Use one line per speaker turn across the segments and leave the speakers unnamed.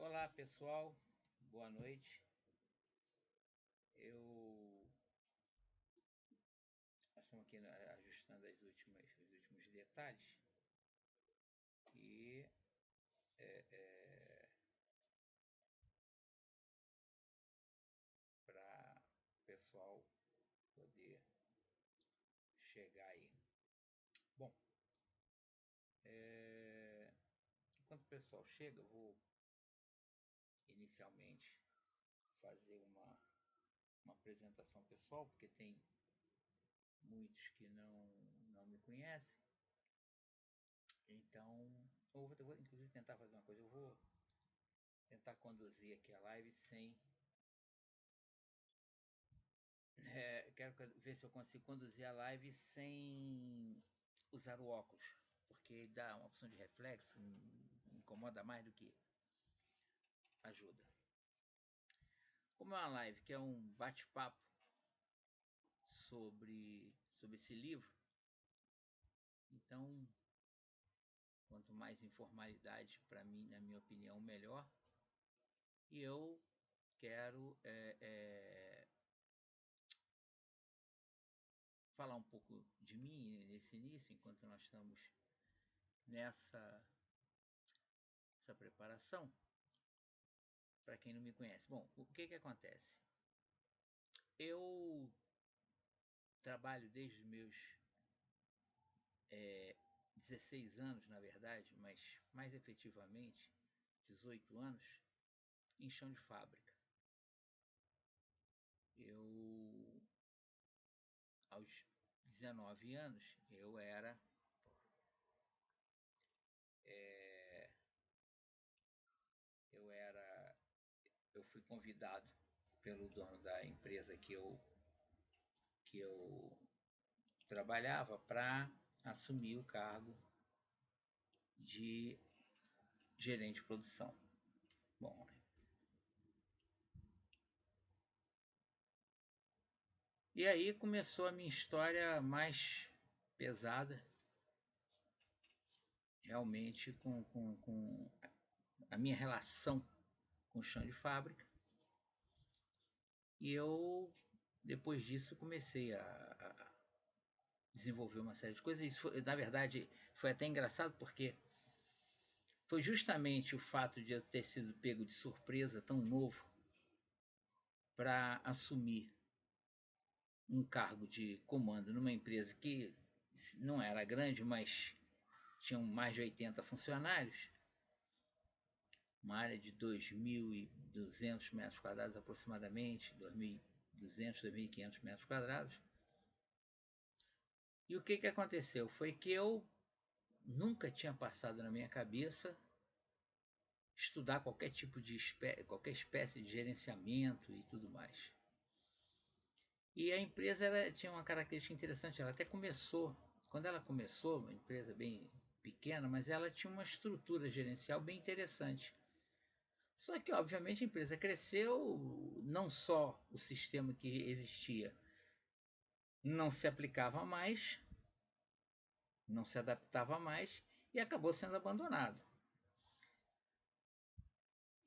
Olá pessoal, boa noite. Nós estamos aqui ajustando os últimos detalhes e para o pessoal poder chegar aí. Bom, enquanto o pessoal chega, eu vou inicialmente fazer uma apresentação pessoal, porque tem muitos que não me conhecem. Então, eu vou inclusive tentar fazer uma coisa, eu vou tentar conduzir aqui a live sem... quero ver se eu consigo conduzir a live sem usar o óculos, porque dá uma opção de reflexo, incomoda mais do que ajuda. Como é uma live que é um bate-papo sobre esse livro, então quanto mais informalidade para mim, na minha opinião, melhor. E eu quero falar um pouco de mim nesse início, enquanto nós estamos nessa preparação. Para quem não me conhece, bom, o que acontece? Eu trabalho desde os meus 16 anos, na verdade, mas mais efetivamente 18 anos, em chão de fábrica. Eu, aos 19 anos, eu fui convidado pelo dono da empresa que eu trabalhava para assumir o cargo de gerente de produção. Bom, e aí começou a minha história mais pesada, realmente com a minha relação com o chão de fábrica. E eu, depois disso, comecei a desenvolver uma série de coisas. Isso, na verdade, foi até engraçado, porque foi justamente o fato de eu ter sido pego de surpresa, tão novo, para assumir um cargo de comando numa empresa que não era grande, mas tinham mais de 80 funcionários, uma área de 2.200 metros quadrados aproximadamente, 2.200, 2.500 metros quadrados. E o que aconteceu? Foi que eu nunca tinha passado na minha cabeça estudar qualquer tipo de qualquer espécie de gerenciamento e tudo mais. E a empresa tinha uma característica interessante, ela até começou, quando ela começou, uma empresa bem pequena, mas ela tinha uma estrutura gerencial bem interessante. Só que, obviamente, a empresa cresceu, não só o sistema que existia não se aplicava mais, não se adaptava mais e acabou sendo abandonado.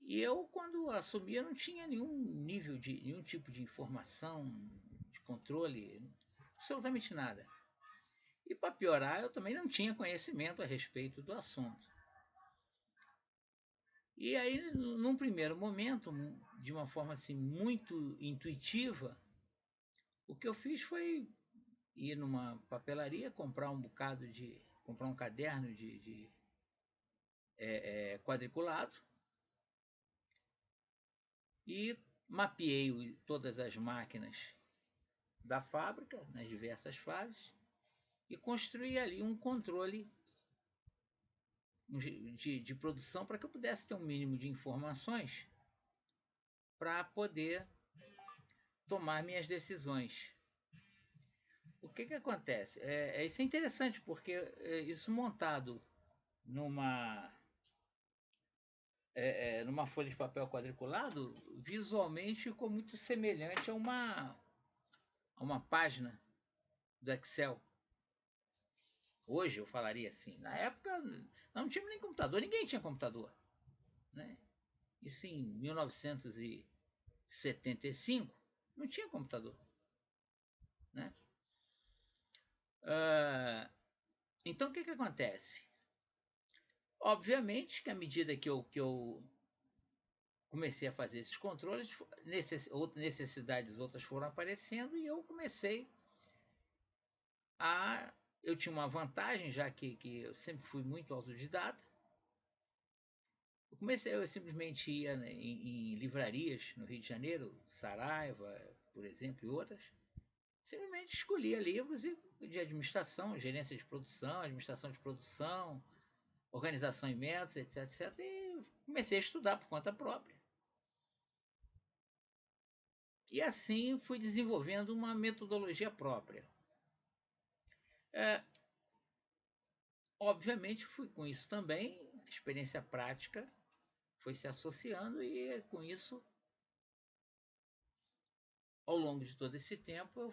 E eu, quando assumi, eu não tinha nenhum tipo de informação, de controle, absolutamente nada. E para piorar, eu também não tinha conhecimento a respeito do assunto. E aí, num primeiro momento, de uma forma assim muito intuitiva, o que eu fiz foi ir numa papelaria, comprar um caderno de quadriculado e mapeei todas as máquinas da fábrica nas diversas fases e construí ali um controle de produção para que eu pudesse ter um mínimo de informações para poder tomar minhas decisões. O que acontece? Isso é interessante, porque isso montado numa numa folha de papel quadriculado, visualmente ficou muito semelhante a uma página do Excel. Hoje eu falaria assim. Na época não tinha nem computador, ninguém tinha computador, né? isso em 1975, não tinha computador, né? Então, o que acontece? Obviamente que à medida que eu comecei a fazer esses controles, necessidades outras foram aparecendo e eu comecei a... Eu tinha uma vantagem, já que eu sempre fui muito autodidata. Eu simplesmente ia em livrarias no Rio de Janeiro, Saraiva, por exemplo, e outras. Simplesmente escolhia livros de administração, gerência de produção, administração de produção, organização em métodos, etc, etc. E comecei a estudar por conta própria. E assim fui desenvolvendo uma metodologia própria. Obviamente fui com isso também, a experiência prática foi se associando e com isso, ao longo de todo esse tempo,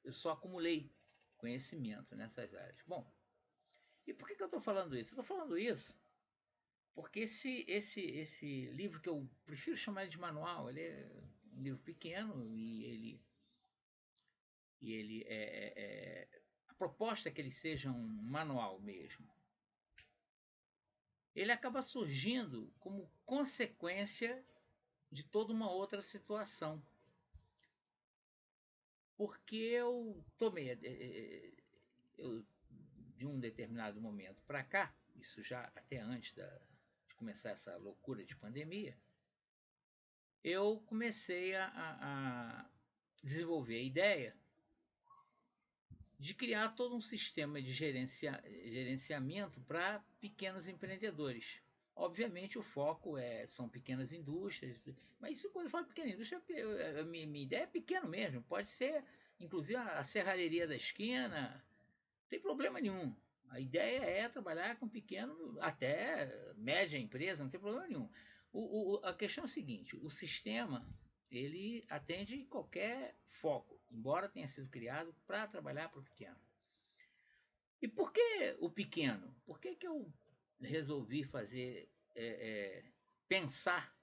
eu só acumulei conhecimento nessas áreas. Bom, e por que eu estou falando isso? Eu estou falando isso porque esse livro, que eu prefiro chamar de manual, ele é um livro pequeno a proposta é que ele seja um manual mesmo. Ele acaba surgindo como consequência de toda uma outra situação. Porque eu tomei, de um determinado momento para cá, isso já até antes de começar essa loucura de pandemia, eu comecei a desenvolver a ideia de criar todo um sistema de gerenciamento para pequenos empreendedores. Obviamente o foco são pequenas indústrias, mas isso, quando eu falo pequena indústria, a minha ideia é pequeno mesmo, pode ser inclusive a serralheria da esquina, não tem problema nenhum. A ideia é trabalhar com pequeno, até média empresa, não tem problema nenhum. A questão é a seguinte, o sistema ele atende qualquer foco, embora tenha sido criado para trabalhar para o pequeno. E por que o pequeno? Por que eu resolvi pensar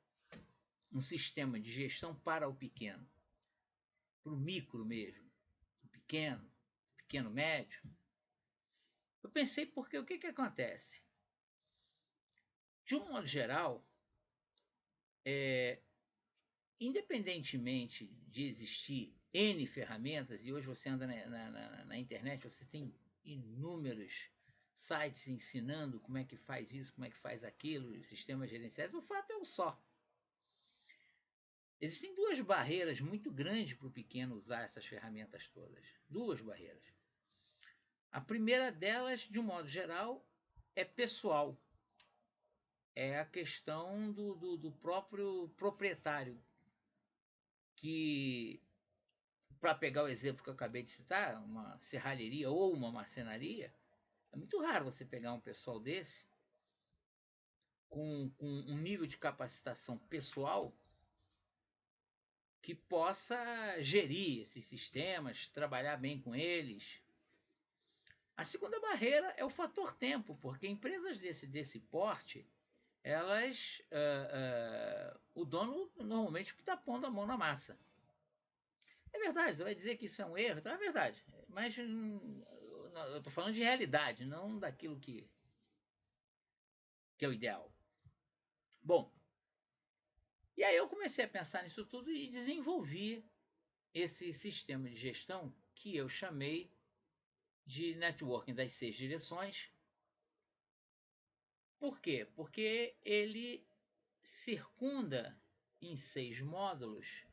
um sistema de gestão para o pequeno? Para o micro mesmo, o pequeno médio? Eu pensei porque o que acontece? De um modo geral, independentemente de existir N ferramentas, e hoje você anda na internet, você tem inúmeros sites ensinando como é que faz isso, como é que faz aquilo, sistemas gerenciais, o fato é um só. Existem duas barreiras muito grandes para o pequeno usar essas ferramentas todas. Duas barreiras. A primeira delas, de um modo geral, é pessoal. É a questão do próprio proprietário, que, para pegar o exemplo que eu acabei de citar, uma serralheria ou uma marcenaria, é muito raro você pegar um pessoal desse com um nível de capacitação pessoal que possa gerir esses sistemas, trabalhar bem com eles. A segunda barreira é o fator tempo, porque empresas desse porte, elas, o dono normalmente está pondo a mão na massa. É verdade, você vai dizer que isso é um erro, então é verdade. Mas eu estou falando de realidade, não daquilo que é o ideal. Bom, e aí eu comecei a pensar nisso tudo e desenvolvi esse sistema de gestão que eu chamei de networking das 6 direções. Por quê? Porque ele circunda em 6 módulos,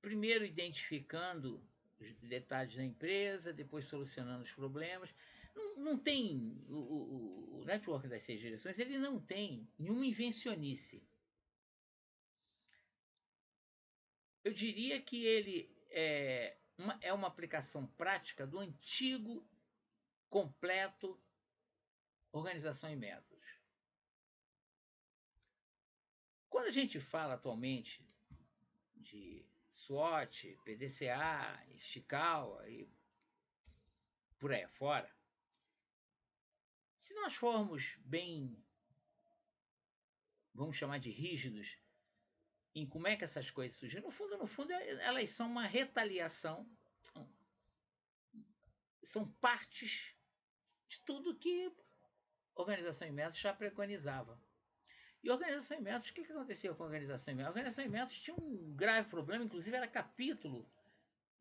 primeiro identificando os detalhes da empresa, depois solucionando os problemas. Não tem o network das 6 direções, ele não tem nenhuma invencionice. Eu diria que ele é uma aplicação prática do antigo, completo, organização e métodos. Quando a gente fala atualmente de SWOT, PDCA, Ishikawa e por aí afora, Se nós formos bem, vamos chamar de rígidos, em como é que essas coisas surgiram, no fundo, elas são uma retaliação, são partes de tudo que a Organização em Métodos já preconizava. E a Organização em Métodos, o que acontecia com a Organização em Métodos? A Organização em Métodos tinha um grave problema, inclusive era capítulo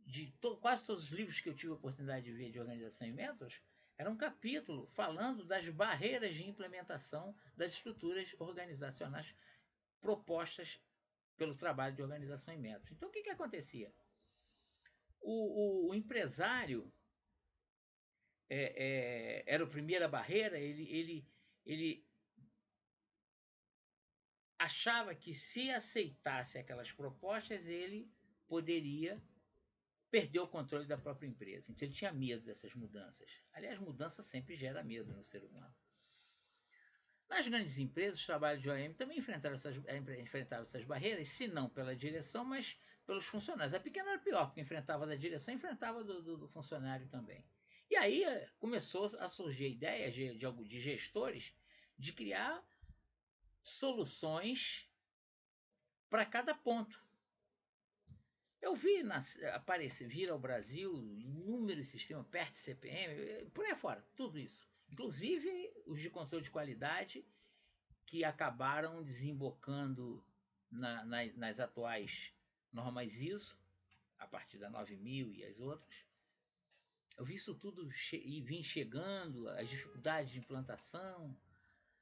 de quase todos os livros que eu tive a oportunidade de ver de Organização em Métodos, era um capítulo falando das barreiras de implementação das estruturas organizacionais propostas pelo trabalho de organização em métodos. Então, o que acontecia? O empresário era a primeira barreira, ele achava que se aceitasse aquelas propostas, ele poderia perder o controle da própria empresa. Então ele tinha medo dessas mudanças. Aliás, mudança sempre gera medo no ser humano. Nas grandes empresas, os trabalhos de OM também enfrentavam essas barreiras, se não pela direção, mas pelos funcionários. A pequena era pior, porque enfrentava da direção, enfrentava do funcionário também. E aí começou a surgir a ideia de gestores de criar soluções para cada ponto. Eu vi aparecer, vir ao Brasil inúmeros sistemas, PERT, CPM, por aí fora, tudo isso. Inclusive os de controle de qualidade, que acabaram desembocando nas atuais normas ISO, a partir da 9000 e as outras. Eu vi isso tudo e vim chegando, as dificuldades de implantação,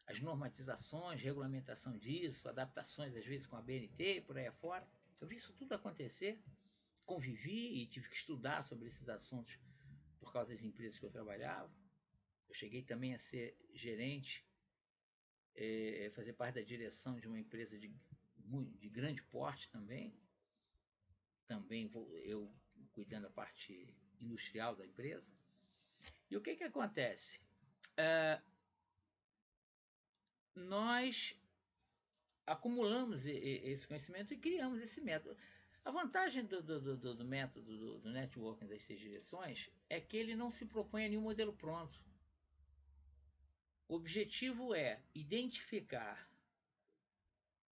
as normatizações, regulamentação disso, adaptações às vezes com a BNT e por aí afora. Eu vi isso tudo acontecer, convivi e tive que estudar sobre esses assuntos por causa das empresas que eu trabalhava. Eu cheguei também a ser gerente, fazer parte da direção de uma empresa de grande porte também. Também eu cuidando da parte industrial da empresa. E o que acontece? Nós acumulamos esse conhecimento e criamos esse método. A vantagem do método do networking das 6 direções é que ele não se propõe a nenhum modelo pronto. O objetivo é identificar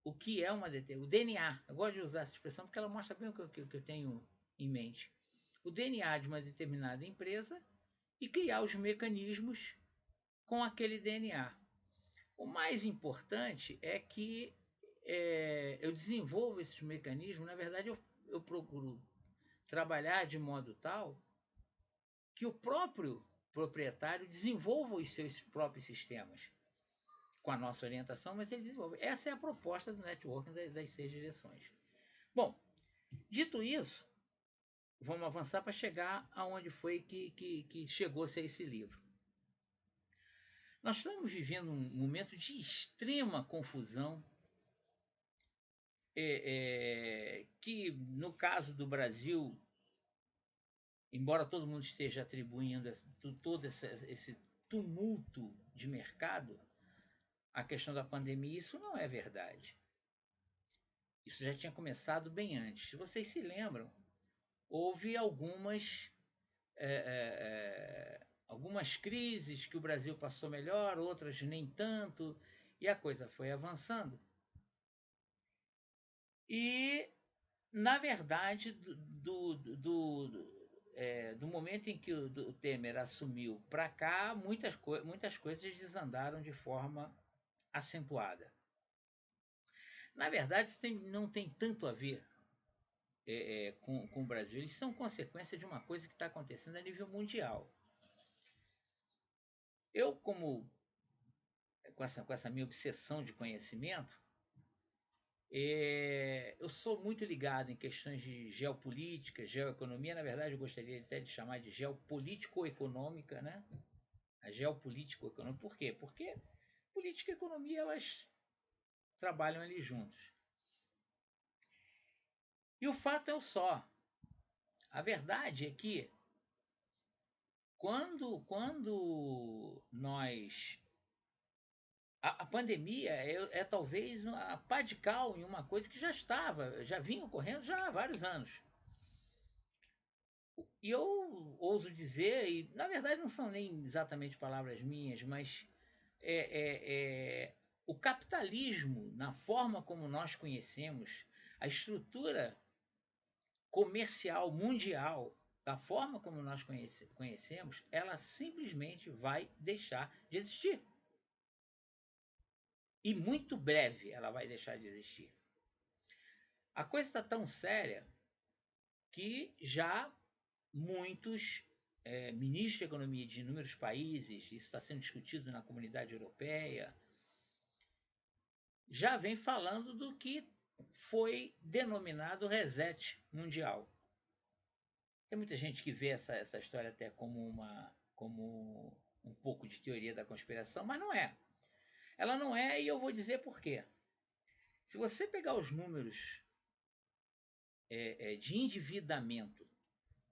o que é o DNA. Eu gosto de usar essa expressão porque ela mostra bem o que eu tenho em mente. O DNA de uma determinada empresa e criar os mecanismos com aquele DNA. O mais importante é que eu desenvolvo esses mecanismos. Na verdade, eu procuro trabalhar de modo tal que o próprio proprietário desenvolva os seus próprios sistemas com a nossa orientação, mas ele desenvolve. Essa é a proposta do networking das 6 direções. Bom, dito isso, vamos avançar para chegar aonde foi que chegou-se a esse livro. Nós estamos vivendo um momento de extrema confusão, que no caso do Brasil, embora todo mundo esteja atribuindo todo esse tumulto de mercado à questão da pandemia, isso não é verdade. Isso já tinha começado bem antes. Se vocês se lembram, houve algumas crises que o Brasil passou melhor, outras nem tanto, e a coisa foi avançando. E, na verdade, do momento em que o Temer assumiu para cá, muitas coisas desandaram de forma acentuada. Na verdade, isso não tem tanto a ver com o Brasil. Eles são consequência de uma coisa que está acontecendo a nível mundial. Eu, com essa minha obsessão de conhecimento, eu sou muito ligado em questões de geopolítica, geoeconomia. Na verdade, eu gostaria até de chamar de geopolítico-econômica, né? A geopolítico-econômica. Por quê? Porque política e economia, elas trabalham ali juntos. E o fato é o só. A verdade é que quando nós... A pandemia talvez a pá de cal em uma coisa que já vinha ocorrendo já há vários anos. E eu ouso dizer, e na verdade não são nem exatamente palavras minhas, mas o capitalismo, na forma como nós conhecemos, a estrutura comercial mundial, da forma como nós conhecemos, ela simplesmente vai deixar de existir. E muito breve ela vai deixar de existir. A coisa está tão séria que já muitos ministros de economia de inúmeros países, isso está sendo discutido na comunidade europeia, já vem falando do que foi denominado reset mundial. Tem muita gente que vê essa história até como um pouco de teoria da conspiração, mas não é. Ela não é, e eu vou dizer por quê. Se você pegar os números de endividamento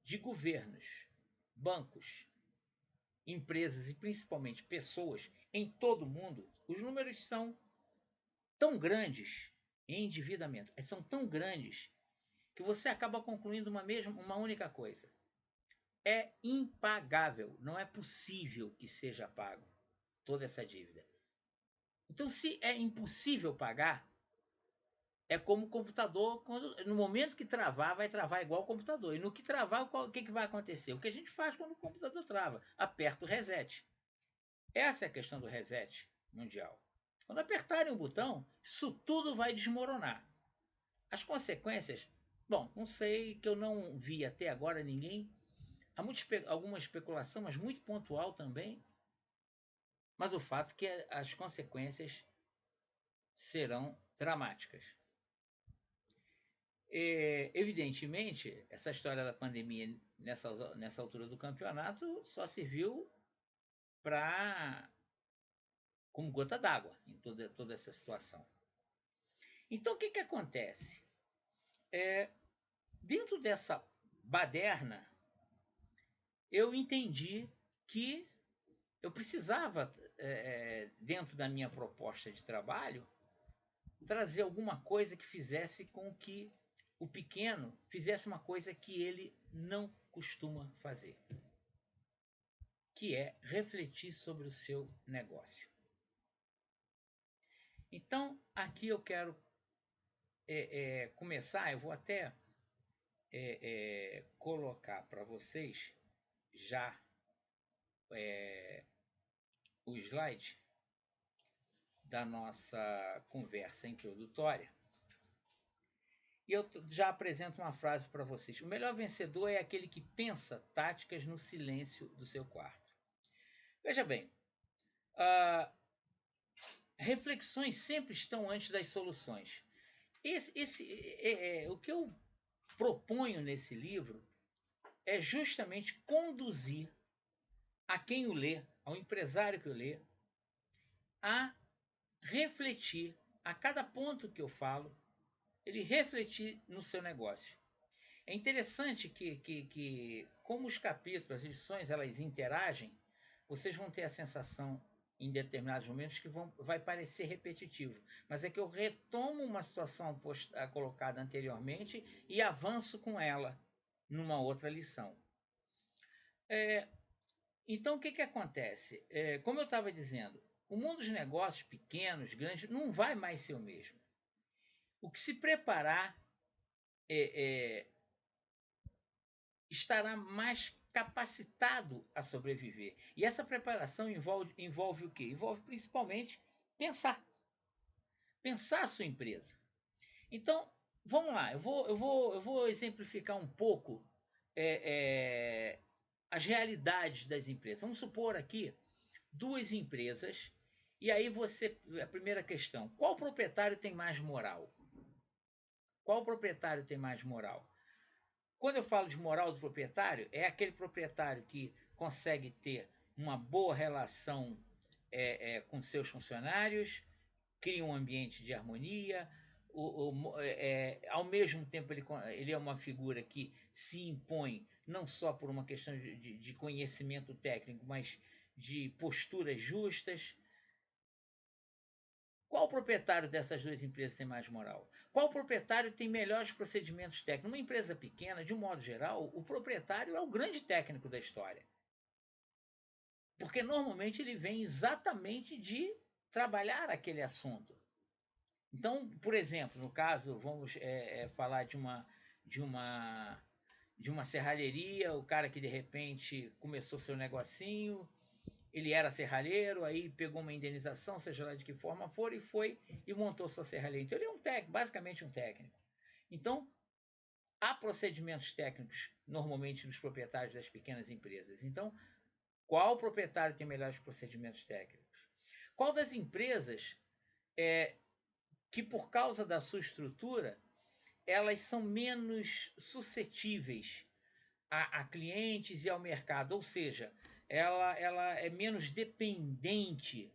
de governos, bancos, empresas e principalmente pessoas em todo o mundo, os números são tão grandes em endividamento, são tão grandes que você acaba concluindo uma única coisa. É impagável, não é possível que seja pago toda essa dívida. Então, se é impossível pagar, é como o computador, no momento que travar, vai travar igual o computador. E no que travar, o que vai acontecer? O que a gente faz quando o computador trava? Aperta o reset. Essa é a questão do reset mundial. Quando apertarem o botão, isso tudo vai desmoronar. As consequências, bom, não sei, que eu não vi até agora ninguém. Há alguma especulação, mas muito pontual também. Mas o fato é que as consequências serão dramáticas. Evidentemente, essa história da pandemia nessa altura do campeonato só serviu como gota d'água em toda essa situação. Então, o que acontece? Dentro dessa baderna, eu entendi que eu precisava, dentro da minha proposta de trabalho, trazer alguma coisa que fizesse com que o pequeno fizesse uma coisa que ele não costuma fazer, que é refletir sobre o seu negócio. Então, aqui eu quero começar, eu vou até colocar para vocês já o slide da nossa conversa introdutória. E eu já apresento uma frase para vocês. O melhor vencedor é aquele que pensa táticas no silêncio do seu quarto. Veja bem, reflexões sempre estão antes das soluções. O que eu proponho nesse livro é justamente conduzir a quem o lê, ao empresário que o lê, a refletir a cada ponto que eu falo, ele refletir no seu negócio. É interessante que como os capítulos, as lições, elas interagem, vocês vão ter a sensação, em determinados momentos, que vai parecer repetitivo. Mas é que eu retomo uma situação colocada anteriormente e avanço com ela numa outra lição. Então, o que acontece? Como eu estava dizendo, o mundo dos negócios pequenos, grandes, não vai mais ser o mesmo. O que se preparar estará mais capacitado a sobreviver. E essa preparação envolve o quê? Envolve principalmente pensar. Pensar a sua empresa. Então, vamos lá, eu vou exemplificar um pouco as realidades das empresas. Vamos supor aqui 2 empresas, e aí a primeira questão, qual proprietário tem mais moral? Qual proprietário tem mais moral? Quando eu falo de moral do proprietário, é aquele proprietário que consegue ter uma boa relação com seus funcionários, cria um ambiente de harmonia, ao mesmo tempo ele é uma figura que se impõe não só por uma questão de conhecimento técnico, mas de posturas justas. Qual proprietário dessas 2 empresas tem mais moral? Qual proprietário tem melhores procedimentos técnicos? Numa empresa pequena, de um modo geral, o proprietário é o grande técnico da história. Porque normalmente ele vem exatamente de trabalhar aquele assunto. Então, por exemplo, no caso, vamos falar de uma de uma serralheria, o cara que de repente começou seu negocinho, ele era serralheiro, aí pegou uma indenização, seja lá de que forma for, e foi e montou sua serralheria. Então ele é um técnico, basicamente um técnico. Então, há procedimentos técnicos normalmente nos proprietários das pequenas empresas. Então, qual proprietário tem melhores procedimentos técnicos? Qual das empresas que, por causa da sua estrutura, elas são menos suscetíveis a clientes e ao mercado, ou seja, ela é menos dependente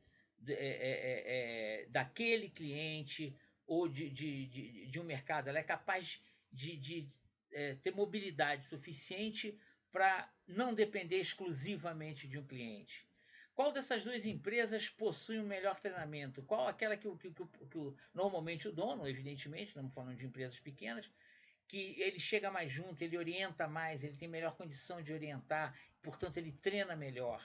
daquele cliente ou de um mercado, ela é capaz de ter mobilidade suficiente para não depender exclusivamente de um cliente. Qual dessas duas empresas possui um melhor treinamento? Qual aquela que normalmente o dono, evidentemente, estamos falando de empresas pequenas, que ele chega mais junto, ele orienta mais, ele tem melhor condição de orientar, portanto ele treina melhor.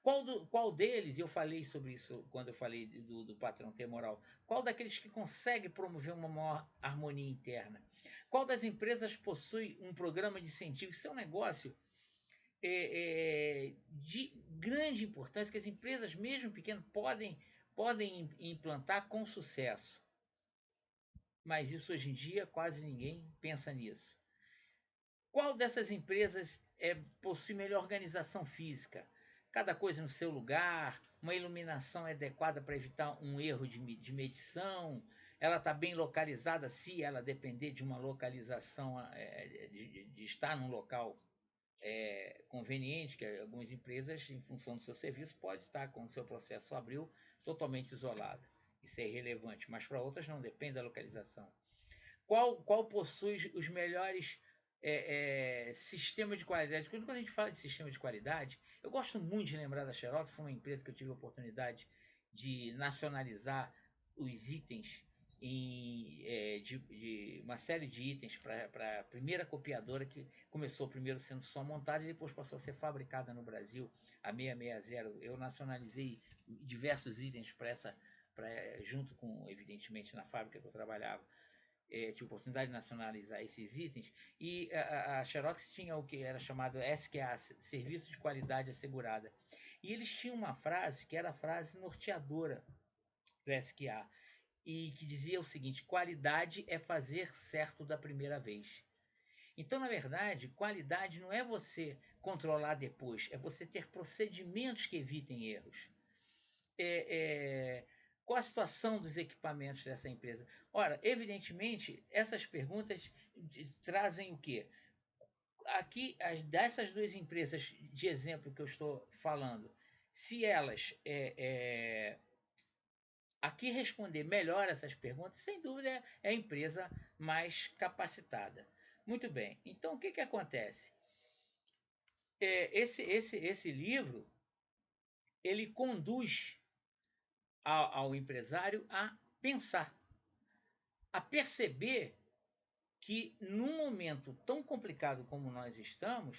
Qual deles, e eu falei sobre isso quando eu falei do patrão ter moral, qual daqueles que consegue promover uma maior harmonia interna? Qual das empresas possui um programa de incentivo? Isso é um negócio de grande importância que as empresas, mesmo pequenas, podem implantar com sucesso. Mas isso hoje em dia quase ninguém pensa nisso. Qual dessas empresas possui melhor organização física? Cada coisa no seu lugar, uma iluminação adequada para evitar um erro de medição, ela está bem localizada se ela depender de uma localização, de estar num local conveniente, que algumas empresas, em função do seu serviço, pode estar com o seu processo abril totalmente isolada. Isso é irrelevante, mas para outras não, depende da localização. Qual possui os melhores sistemas de qualidade? Quando a gente fala de sistema de qualidade, eu gosto muito de lembrar da Xerox, foi uma empresa que eu tive a oportunidade de nacionalizar os itens de uma série de itens para a primeira copiadora que começou primeiro sendo só montada e depois passou a ser fabricada no Brasil, a 660. Eu nacionalizei diversos itens junto com, evidentemente, na fábrica que eu trabalhava. Tive oportunidade de nacionalizar esses itens, e a Xerox tinha o que era chamado SQA, Serviço de Qualidade Assegurada. E eles tinham uma frase que era a frase norteadora do SQA, e que dizia o seguinte: qualidade é fazer certo da primeira vez. Então, na verdade, qualidade não é você controlar depois, é você ter procedimentos que evitem erros. Qual a situação dos equipamentos dessa empresa? Ora, evidentemente, essas perguntas trazem o quê? Aqui, dessas duas empresas de exemplo que eu estou falando, se elas aqui responder melhor essas perguntas, sem dúvida é a empresa mais capacitada. Muito bem, então o que acontece? Esse livro, ele conduz ao empresário a pensar, a perceber que num momento tão complicado como nós estamos,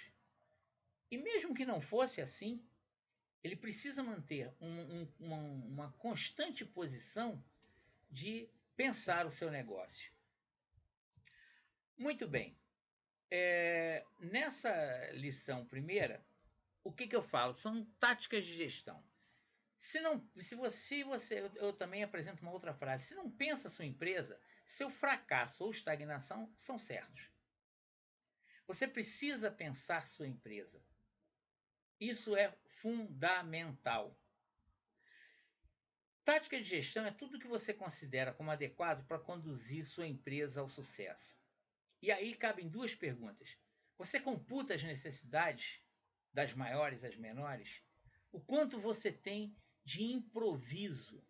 e mesmo que não fosse assim, ele precisa manter uma constante posição de pensar o seu negócio. Muito bem. Nessa lição primeira, o que eu falo? São táticas de gestão. Eu também apresento uma outra frase. Se não pensa a sua empresa, seu fracasso ou estagnação são certos. Você precisa pensar sua empresa. Isso é fundamental. Tática de gestão é tudo que você considera como adequado para conduzir sua empresa ao sucesso. E aí cabem duas perguntas. Você computa as necessidades das maiores às menores? O quanto você tem de improviso?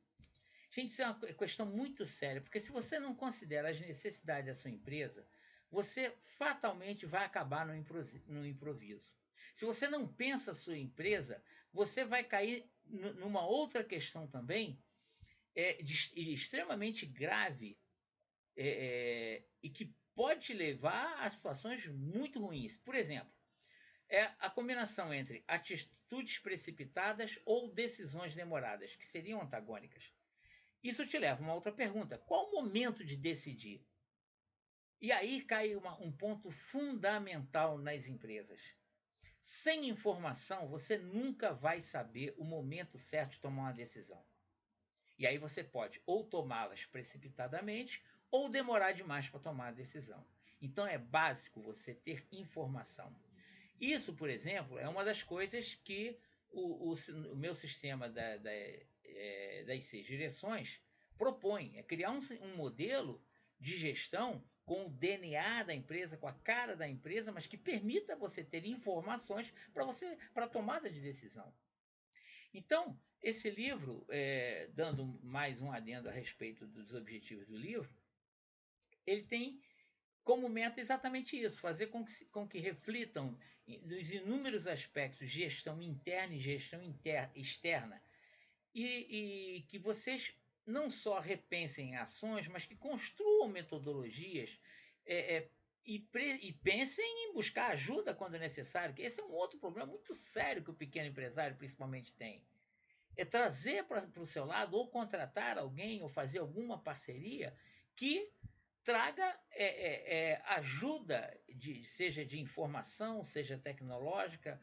Gente, isso é uma questão muito séria, porque se você não considera as necessidades da sua empresa, você fatalmente vai acabar no improviso. Se você não pensa a sua empresa, você vai cair numa outra questão também, extremamente grave, e que pode te levar a situações muito ruins. Por exemplo, é a combinação entre atitudes precipitadas ou decisões demoradas, que seriam antagônicas. Isso te leva a uma outra pergunta: qual o momento de decidir? E aí cai um ponto fundamental nas empresas. Sem informação, você nunca vai saber o momento certo de tomar uma decisão. E aí você pode ou tomá-las precipitadamente ou demorar demais para tomar a decisão. Então é básico você ter informação. Isso, por exemplo, é uma das coisas que o meu sistema das 6 direções propõe. É criar um modelo de gestão com o DNA da empresa, com a cara da empresa, mas que permita você ter informações para tomada de decisão. Então, esse livro, dando mais um adendo a respeito dos objetivos do livro, ele tem como meta exatamente isso: fazer com que reflitam nos inúmeros aspectos de gestão interna e gestão externa, e que vocês não só repensem ações, mas que construam metodologias e pensem em buscar ajuda quando necessário, que esse é um outro problema muito sério que o pequeno empresário principalmente tem. É trazer para o seu lado, ou contratar alguém, ou fazer alguma parceria que traga ajuda, seja de informação, seja tecnológica,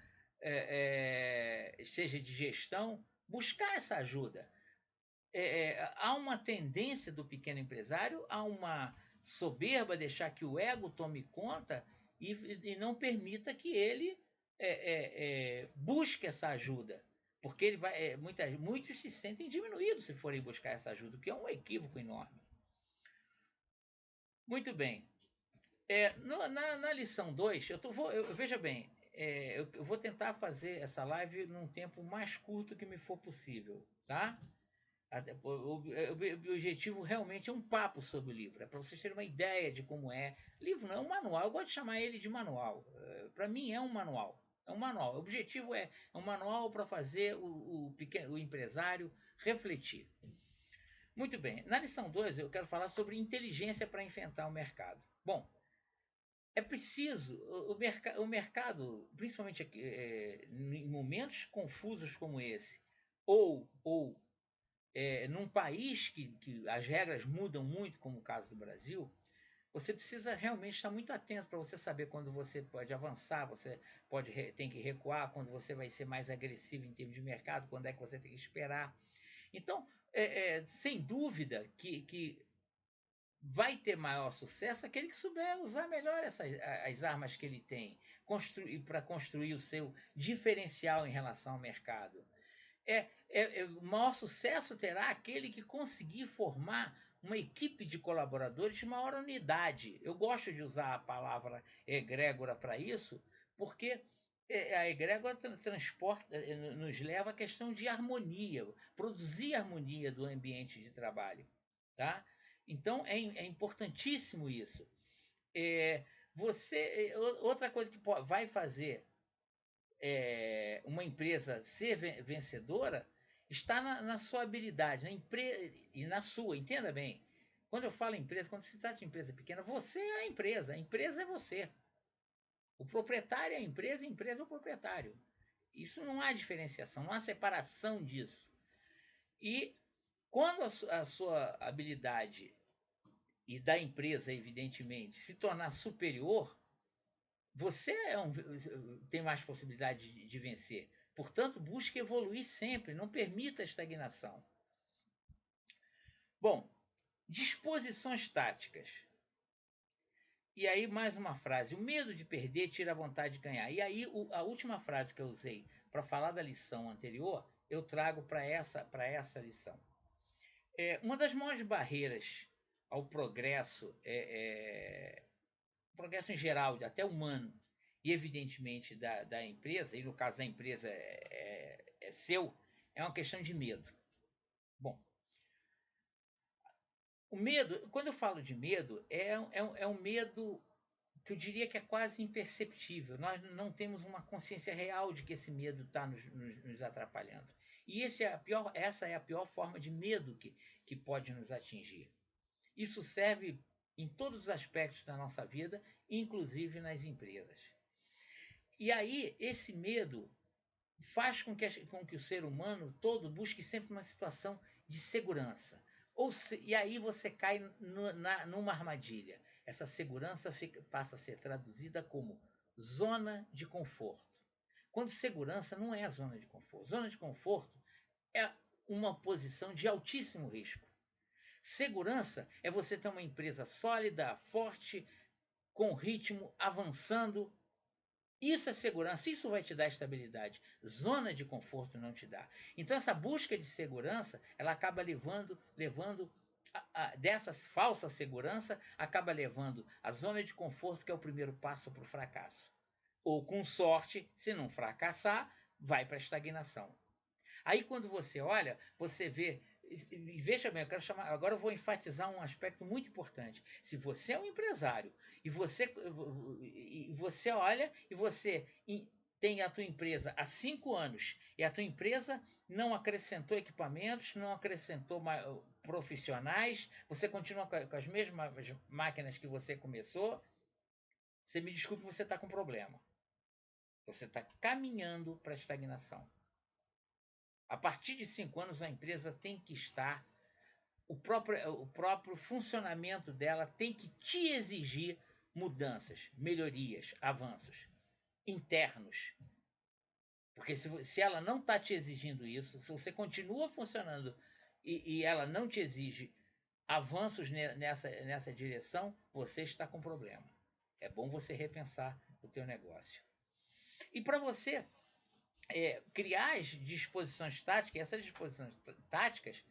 seja de gestão, buscar essa ajuda. Há uma tendência do pequeno empresário, há uma soberba, deixar que o ego tome conta e não permita que ele busque essa ajuda. Porque ele vai, muitos se sentem diminuídos se forem buscar essa ajuda, o que é um equívoco enorme. Muito bem. Na lição 2, veja bem, eu vou tentar fazer essa live num tempo mais curto que me for possível, tá? O objetivo realmente é um papo sobre o livro, é para vocês terem uma ideia de como é. Livro não é um manual, eu gosto de chamar ele de manual. Para mim é um manual. É um manual. O objetivo é um manual para fazer o empresário refletir. Muito bem. Na lição 2 eu quero falar sobre inteligência para enfrentar o mercado. Bom, é preciso, o mercado, principalmente aqui, em momentos confusos como esse, ou num país que as regras mudam muito, como o caso do Brasil, você precisa realmente estar muito atento para você saber quando você pode avançar, você tem que recuar, quando você vai ser mais agressivo em termos de mercado, quando é que você tem que esperar. Então, sem dúvida que vai ter maior sucesso aquele que souber usar melhor as armas que ele tem para construir o seu diferencial em relação ao mercado. O maior sucesso terá aquele que conseguir formar uma equipe de colaboradores de maior unidade. Eu gosto de usar a palavra egrégora para isso, porque a egrégora nos leva à questão de harmonia, produzir harmonia do ambiente de trabalho. Tá? Então, é importantíssimo isso. Outra coisa que vai fazer uma empresa ser vencedora está na sua habilidade, e na sua, entenda bem. Quando eu falo empresa, quando se trata de empresa pequena, você é a empresa é você. O proprietário é a empresa é o proprietário. Isso não há diferenciação, não há separação disso. E quando a sua habilidade e da empresa, evidentemente, se tornar superior, você tem mais possibilidade de vencer. Portanto, busque evoluir sempre, não permita a estagnação. Bom, disposições táticas. E aí, mais uma frase: o medo de perder tira a vontade de ganhar. E aí, a última frase que eu usei para falar da lição anterior, eu trago para essa lição. Uma das maiores barreiras ao progresso, progresso em geral, até humano, e evidentemente da empresa, e no caso da empresa é seu, é uma questão de medo. Bom, o medo, quando eu falo de medo, é um medo que eu diria que é quase imperceptível. Nós não temos uma consciência real de que esse medo está nos atrapalhando. E essa é a pior forma de medo que pode nos atingir. Isso serve em todos os aspectos da nossa vida, inclusive nas empresas. E aí, esse medo faz com que o ser humano todo busque sempre uma situação de segurança. E aí você cai numa armadilha. Essa segurança passa a ser traduzida como zona de conforto. Quando segurança não é a zona de conforto. Zona de conforto é uma posição de altíssimo risco. Segurança é você ter uma empresa sólida, forte, com ritmo, avançando. Isso é segurança, isso vai te dar estabilidade. Zona de conforto não te dá. Então essa busca de segurança, ela acaba levando dessa falsa segurança, acaba levando a zona de conforto, que é o primeiro passo para o fracasso. Ou com sorte, se não fracassar, vai para a estagnação. Aí quando você olha, você vê. Veja bem, eu quero chamar. Agora eu vou enfatizar um aspecto muito importante. Se você é um empresário e você olha e você tem a tua empresa há 5 anos e a tua empresa não acrescentou equipamentos, não acrescentou profissionais, você continua com as mesmas máquinas que você começou, você me desculpe, você está com problema. Você está caminhando para a estagnação. A partir de 5 anos, a empresa tem que estar, o próprio funcionamento dela tem que te exigir mudanças, melhorias, avanços internos. Porque se ela não está te exigindo isso, se você continua funcionando e ela não te exige avanços nessa direção, você está com problema. É bom você repensar o teu negócio. E para você criar as disposições táticas, essas disposições táticas,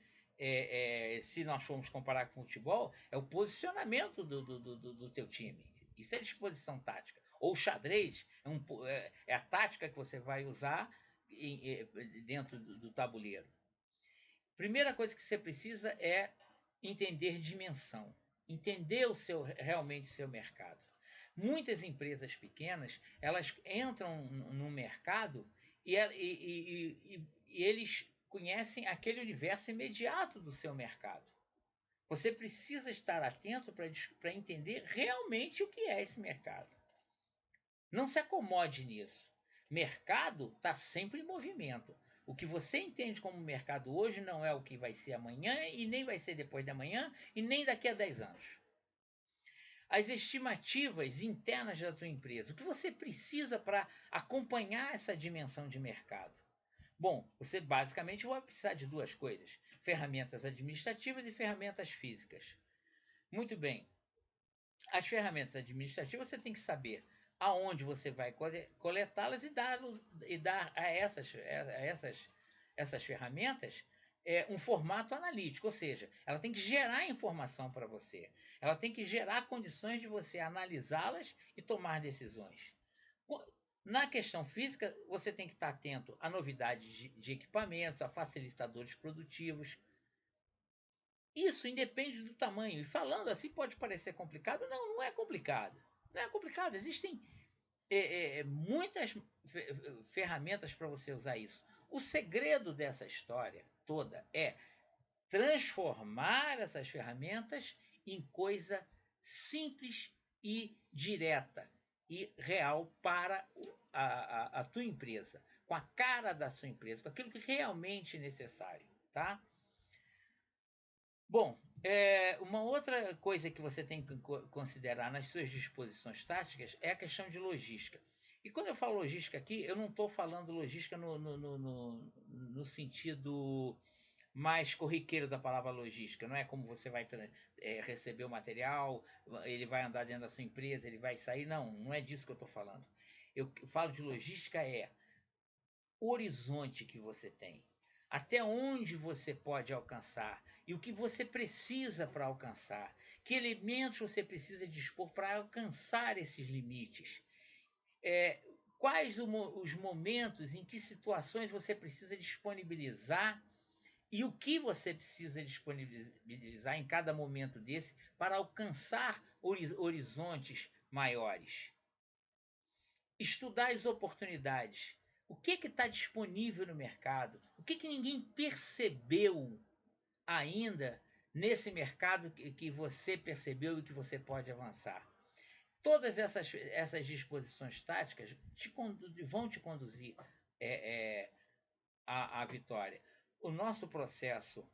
se nós formos comparar com o futebol, é o posicionamento do teu time. Isso é disposição tática. Ou xadrez é a tática que você vai usar dentro do tabuleiro. Primeira coisa que você precisa é entender dimensão, entender realmente o seu mercado. Muitas empresas pequenas, elas entram no mercado e eles conhecem aquele universo imediato do seu mercado. Você precisa estar atento para entender realmente o que é esse mercado. Não se acomode nisso. Mercado está sempre em movimento. O que você entende como mercado hoje não é o que vai ser amanhã e nem vai ser depois de amanhã e nem daqui a 10 anos. As estimativas internas da tua empresa, o que você precisa para acompanhar essa dimensão de mercado? Bom, você basicamente vai precisar de duas coisas: ferramentas administrativas e ferramentas físicas. Muito bem. As ferramentas administrativas você tem que saber aonde você vai coletá-las e dar a essas ferramentas um formato analítico, ou seja, ela tem que gerar informação para você. Ela tem que gerar condições de você analisá-las e tomar decisões. Na questão física, você tem que estar atento a novidades de equipamentos, a facilitadores produtivos. Isso independe do tamanho. E falando assim pode parecer complicado. Não, não é complicado. Não é complicado. Existem muitas ferramentas para você usar isso. O segredo dessa história toda é transformar essas ferramentas em coisa simples e direta e real para a tua empresa, com a cara da sua empresa, com aquilo que realmente é necessário, tá? Bom, uma outra coisa que você tem que considerar nas suas disposições táticas é a questão de logística. E quando eu falo logística aqui, eu não estou falando logística no sentido mais corriqueiro da palavra logística. Não é como você vai receber o material, ele vai andar dentro da sua empresa, ele vai sair. Não, não é disso que eu estou falando. Eu falo de logística o horizonte que você tem. Até onde você pode alcançar e o que você precisa para alcançar. Que elementos você precisa dispor para alcançar esses limites. Quais os momentos, em que situações você precisa disponibilizar e o que você precisa disponibilizar em cada momento desse para alcançar horizontes maiores. Estudar as oportunidades. O que está disponível no mercado? O que ninguém percebeu ainda nesse mercado que você percebeu e que você pode avançar? Todas essas disposições táticas vão te conduzir à vitória. O nosso processo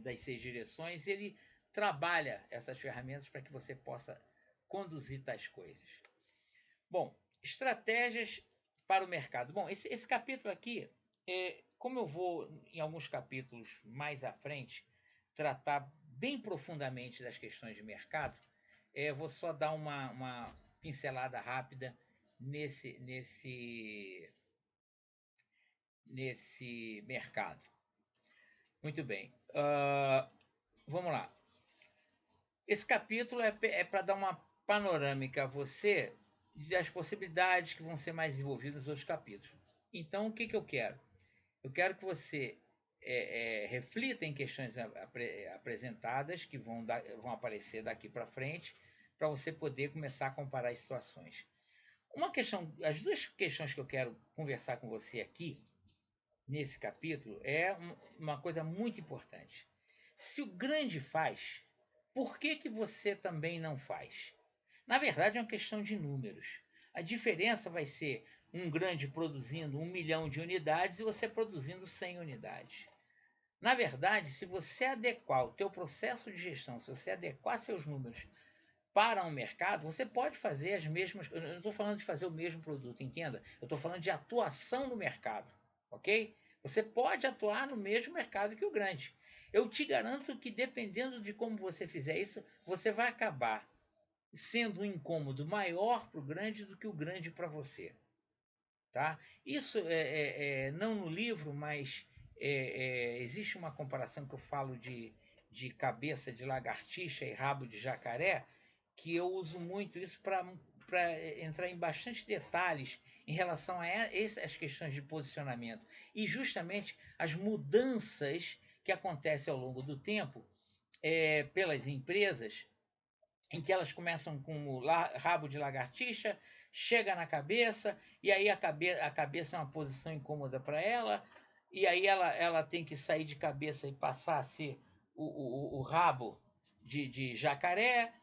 das 6 direções, ele trabalha essas ferramentas para que você possa conduzir tais coisas. Bom, estratégias para o mercado. Bom, esse capítulo aqui, como eu vou, em alguns capítulos mais à frente, tratar bem profundamente das questões de mercado, vou só dar uma pincelada rápida nesse mercado. Muito bem. Vamos lá. Esse capítulo é para dar uma panorâmica a você das possibilidades que vão ser mais desenvolvidas nos outros capítulos. Então, o que eu quero? Eu quero que você reflita em questões apresentadas que vão aparecer daqui para frente, para você poder começar a comparar as situações. As duas questões que eu quero conversar com você aqui, nesse capítulo, uma coisa muito importante. Se o grande faz, por que você também não faz? Na verdade, é uma questão de números. A diferença vai ser um grande produzindo 1 milhão de unidades e você produzindo 100 unidades. Na verdade, se você adequar o teu processo de gestão, se você adequar seus números para um mercado, você pode fazer as mesmas... Eu não estou falando de fazer o mesmo produto, entenda? Eu estou falando de atuação no mercado, ok? Você pode atuar no mesmo mercado que o grande. Eu te garanto que, dependendo de como você fizer isso, você vai acabar sendo um incômodo maior para o grande do que o grande para você. Tá? Isso não no livro, mas existe uma comparação que eu falo de cabeça de lagartixa e rabo de jacaré, que eu uso muito isso para entrar em bastante detalhes em relação a essas questões de posicionamento e justamente as mudanças que acontecem ao longo do tempo pelas empresas, em que elas começam com o rabo de lagartixa, chega na cabeça, e aí a cabeça é uma posição incômoda para ela, e aí ela tem que sair de cabeça e passar a ser o rabo de jacaré,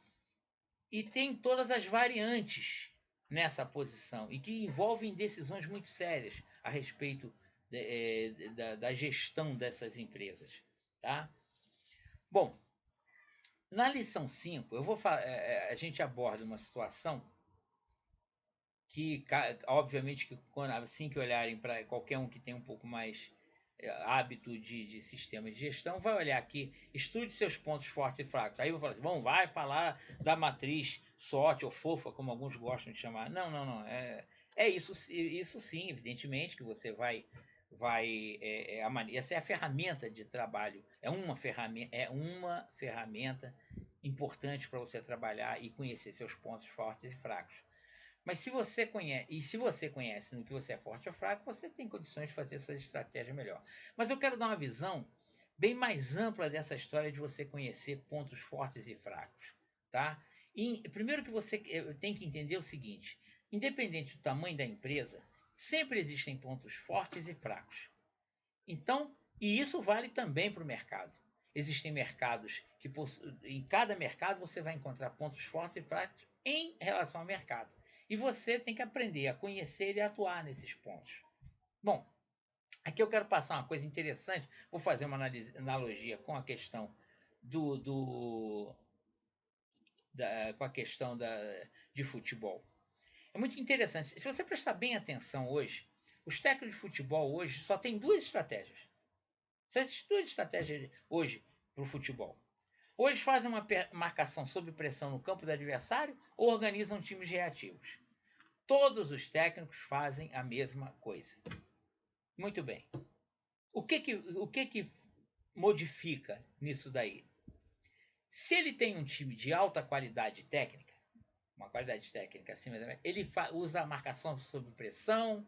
e tem todas as variantes nessa posição, e que envolvem decisões muito sérias a respeito da gestão dessas empresas. Tá? Bom, na lição 5, a gente aborda uma situação que, obviamente, assim que olharem para qualquer um que tem um pouco mais hábito de sistema de gestão, vai olhar aqui, estude seus pontos fortes e fracos. Aí eu vou falar assim, bom, vai falar da matriz SWOT ou fofa, como alguns gostam de chamar. Não, não, não. Isso sim, evidentemente, que você essa é a ferramenta de trabalho, é uma ferramenta importante para você trabalhar e conhecer seus pontos fortes e fracos. Mas se você conhece no que você é forte ou fraco, você tem condições de fazer suas estratégias melhor. Mas eu quero dar uma visão bem mais ampla dessa história de você conhecer pontos fortes e fracos, tá? Primeiro que você tem que entender o seguinte, independente do tamanho da empresa, sempre existem pontos fortes e fracos. Então, e isso vale também para o mercado. Existem mercados que, em cada mercado, você vai encontrar pontos fortes e fracos em relação ao mercado. E você tem que aprender a conhecer e atuar nesses pontos. Bom, aqui eu quero passar uma coisa interessante. Vou fazer uma analogia com a questão com a questão de futebol. É muito interessante. Se você prestar bem atenção hoje, os técnicos de futebol hoje só têm duas estratégias. Só existem duas estratégias hoje para o futebol. Ou eles fazem uma marcação sob pressão no campo do adversário, ou organizam times reativos. Todos os técnicos fazem a mesma coisa. Muito bem. O que modifica nisso daí? Se ele tem um time de alta qualidade técnica, uma qualidade técnica acima da média, ele usa a marcação sob pressão,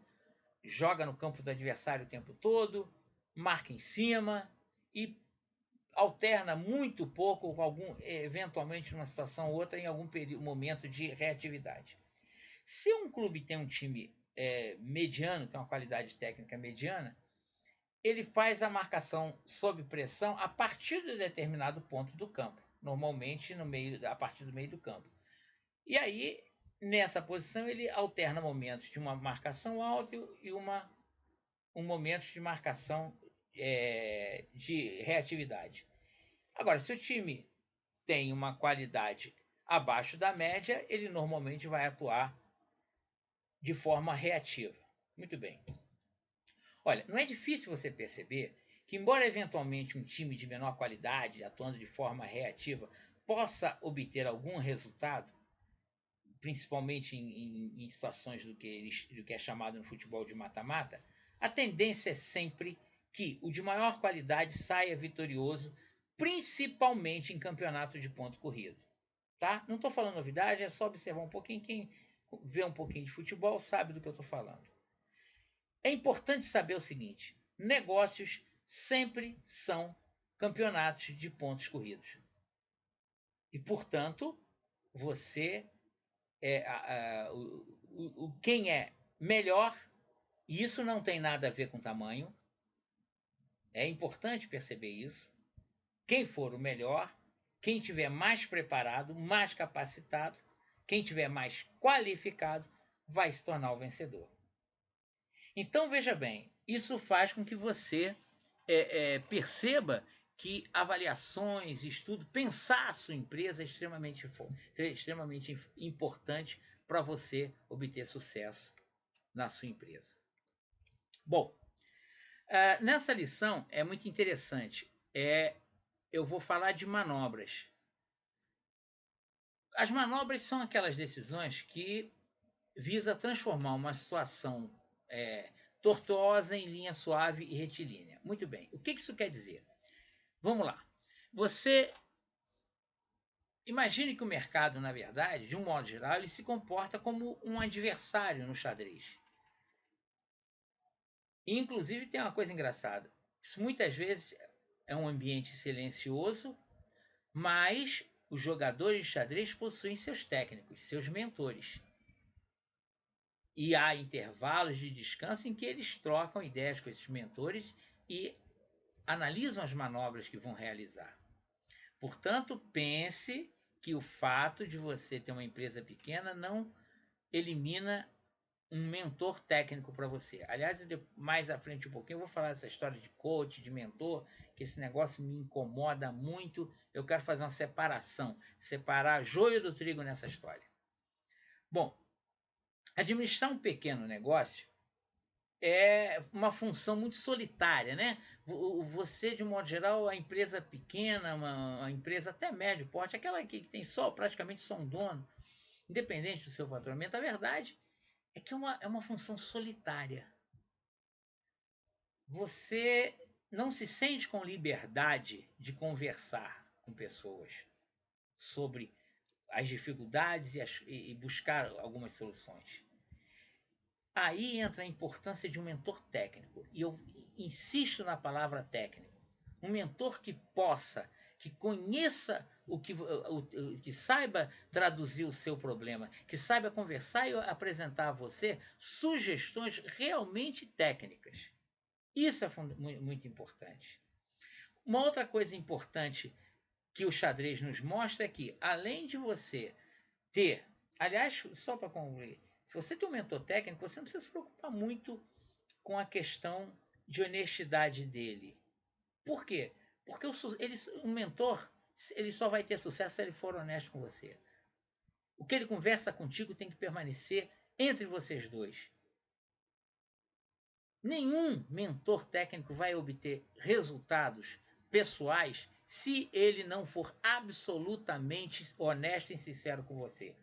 joga no campo do adversário o tempo todo, marca em cima e alterna muito pouco, eventualmente numa situação ou outra, em algum momento de reatividade. Se um clube tem um time mediano, tem uma qualidade técnica mediana, ele faz a marcação sob pressão a partir de determinado ponto do campo, normalmente a partir do meio do campo. E aí, nessa posição, ele alterna momentos de uma marcação alta e um momento de marcação de reatividade. Agora, se o time tem uma qualidade abaixo da média, ele normalmente vai atuar de forma reativa. Muito bem. Olha, não é difícil você perceber que, embora eventualmente um time de menor qualidade, atuando de forma reativa, possa obter algum resultado, principalmente em situações do que é chamado no futebol de mata-mata, a tendência é sempre que o de maior qualidade saia vitorioso, principalmente em campeonato de ponto corrido. Tá? Não estou falando novidade, é só observar um pouquinho. Quem vê um pouquinho de futebol sabe do que eu estou falando. É importante saber o seguinte: negócios sempre são campeonatos de pontos corridos. E, portanto, você quem é melhor, e isso não tem nada a ver com tamanho, é importante perceber isso. Quem for o melhor, quem tiver mais preparado, mais capacitado, quem tiver mais qualificado, vai se tornar o vencedor. Então, veja bem, isso faz com que você perceba que avaliações, estudo, pensar a sua empresa é extremamente importante para você obter sucesso na sua empresa. Bom, nessa lição é muito interessante. Eu vou falar de manobras. As manobras são aquelas decisões que visa transformar uma situação tortuosa em linha suave e retilínea. Muito bem. O que isso quer dizer? Vamos lá. Você imagine que o mercado, na verdade, de um modo geral, ele se comporta como um adversário no xadrez. E, inclusive, tem uma coisa engraçada. Isso muitas vezes é um ambiente silencioso, mas os jogadores de xadrez possuem seus técnicos, seus mentores. E há intervalos de descanso em que eles trocam ideias com esses mentores e analisam as manobras que vão realizar. Portanto, pense que o fato de você ter uma empresa pequena não elimina um mentor técnico para você. Aliás, mais à frente um pouquinho eu vou falar dessa história de coach, de mentor, que esse negócio me incomoda muito. Eu quero fazer uma separação, separar joio do trigo nessa história. Bom, administrar um pequeno negócio é uma função muito solitária, né? Você, de um modo geral, a empresa pequena, uma empresa até médio porte, aquela que tem praticamente só um dono, independente do seu faturamento, a verdade é que é uma função solitária. Você não se sente com liberdade de conversar com pessoas sobre as dificuldades e buscar algumas soluções. Aí entra a importância de um mentor técnico. E eu insisto na palavra técnico. Um mentor que possa, que conheça que saiba traduzir o seu problema, que saiba conversar e apresentar a você sugestões realmente técnicas. Isso é muito importante. Uma outra coisa importante que o xadrez nos mostra é que, além de você ter, aliás, só para concluir, se você tem um mentor técnico, você não precisa se preocupar muito com a questão de honestidade dele. Por quê? Porque o mentor ele só vai ter sucesso se ele for honesto com você. O que ele conversa contigo tem que permanecer entre vocês dois. Nenhum mentor técnico vai obter resultados pessoais se ele não for absolutamente honesto e sincero com você.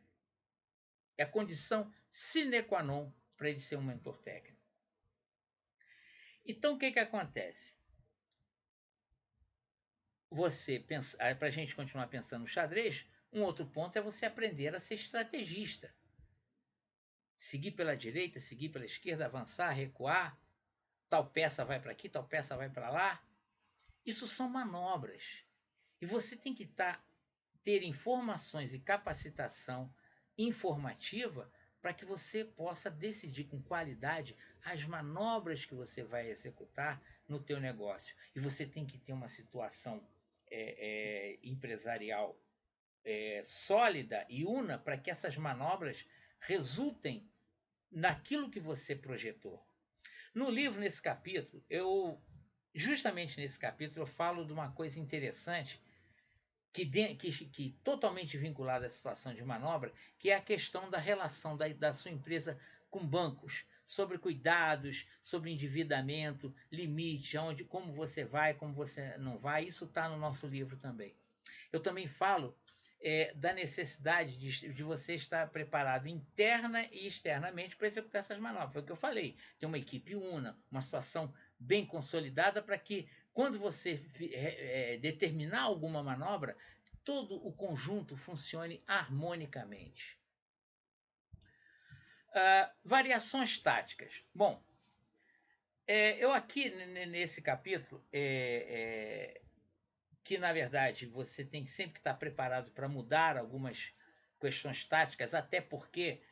É a condição sine qua non para ele ser um mentor técnico. Então, o que acontece? Para a gente continuar pensando no xadrez, um outro ponto é você aprender a ser estrategista. Seguir pela direita, seguir pela esquerda, avançar, recuar. Tal peça vai para aqui, tal peça vai para lá. Isso são manobras. E você tem que ter informações e capacitação informativa para que você possa decidir com qualidade as manobras que você vai executar no teu negócio. E você tem que ter uma situação empresarial sólida e una para que essas manobras resultem naquilo que você projetou. No livro, nesse capítulo, justamente nesse capítulo, eu falo de uma coisa interessante que totalmente vinculada à situação de manobra, que é a questão da relação da sua empresa com bancos, sobre cuidados, sobre endividamento, limite, como você vai, como você não vai. Isso está no nosso livro também. Eu também falo da necessidade de você estar preparado interna e externamente para executar essas manobras. Foi o que eu falei. Ter uma equipe una, uma situação bem consolidada para que, quando você determinar alguma manobra, todo o conjunto funcione harmonicamente. Variações táticas. Bom, eu aqui nesse capítulo, que na verdade você tem sempre que estar preparado para mudar algumas questões táticas, até porque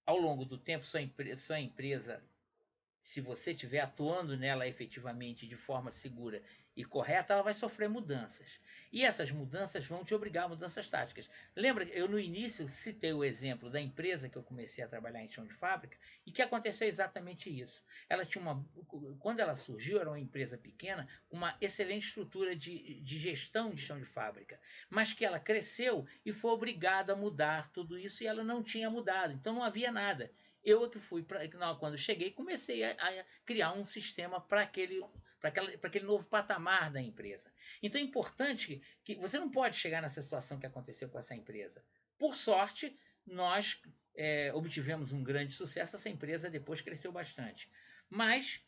ao longo do tempo sua empresa, se você estiver atuando nela efetivamente de forma segura e correta, ela vai sofrer mudanças. E essas mudanças vão te obrigar a mudanças táticas. Lembra, eu no início citei o exemplo da empresa que eu comecei a trabalhar em chão de fábrica e que aconteceu exatamente isso. Ela tinha quando ela surgiu, era uma empresa pequena, uma excelente estrutura de gestão de chão de fábrica, mas que ela cresceu e foi obrigada a mudar tudo isso e ela não tinha mudado, então não havia nada. Eu é que fui, quando cheguei, comecei a criar um sistema para aquele novo patamar da empresa. Então é importante que você não pode chegar nessa situação que aconteceu com essa empresa. Por sorte, nós obtivemos um grande sucesso, essa empresa depois cresceu bastante. Mas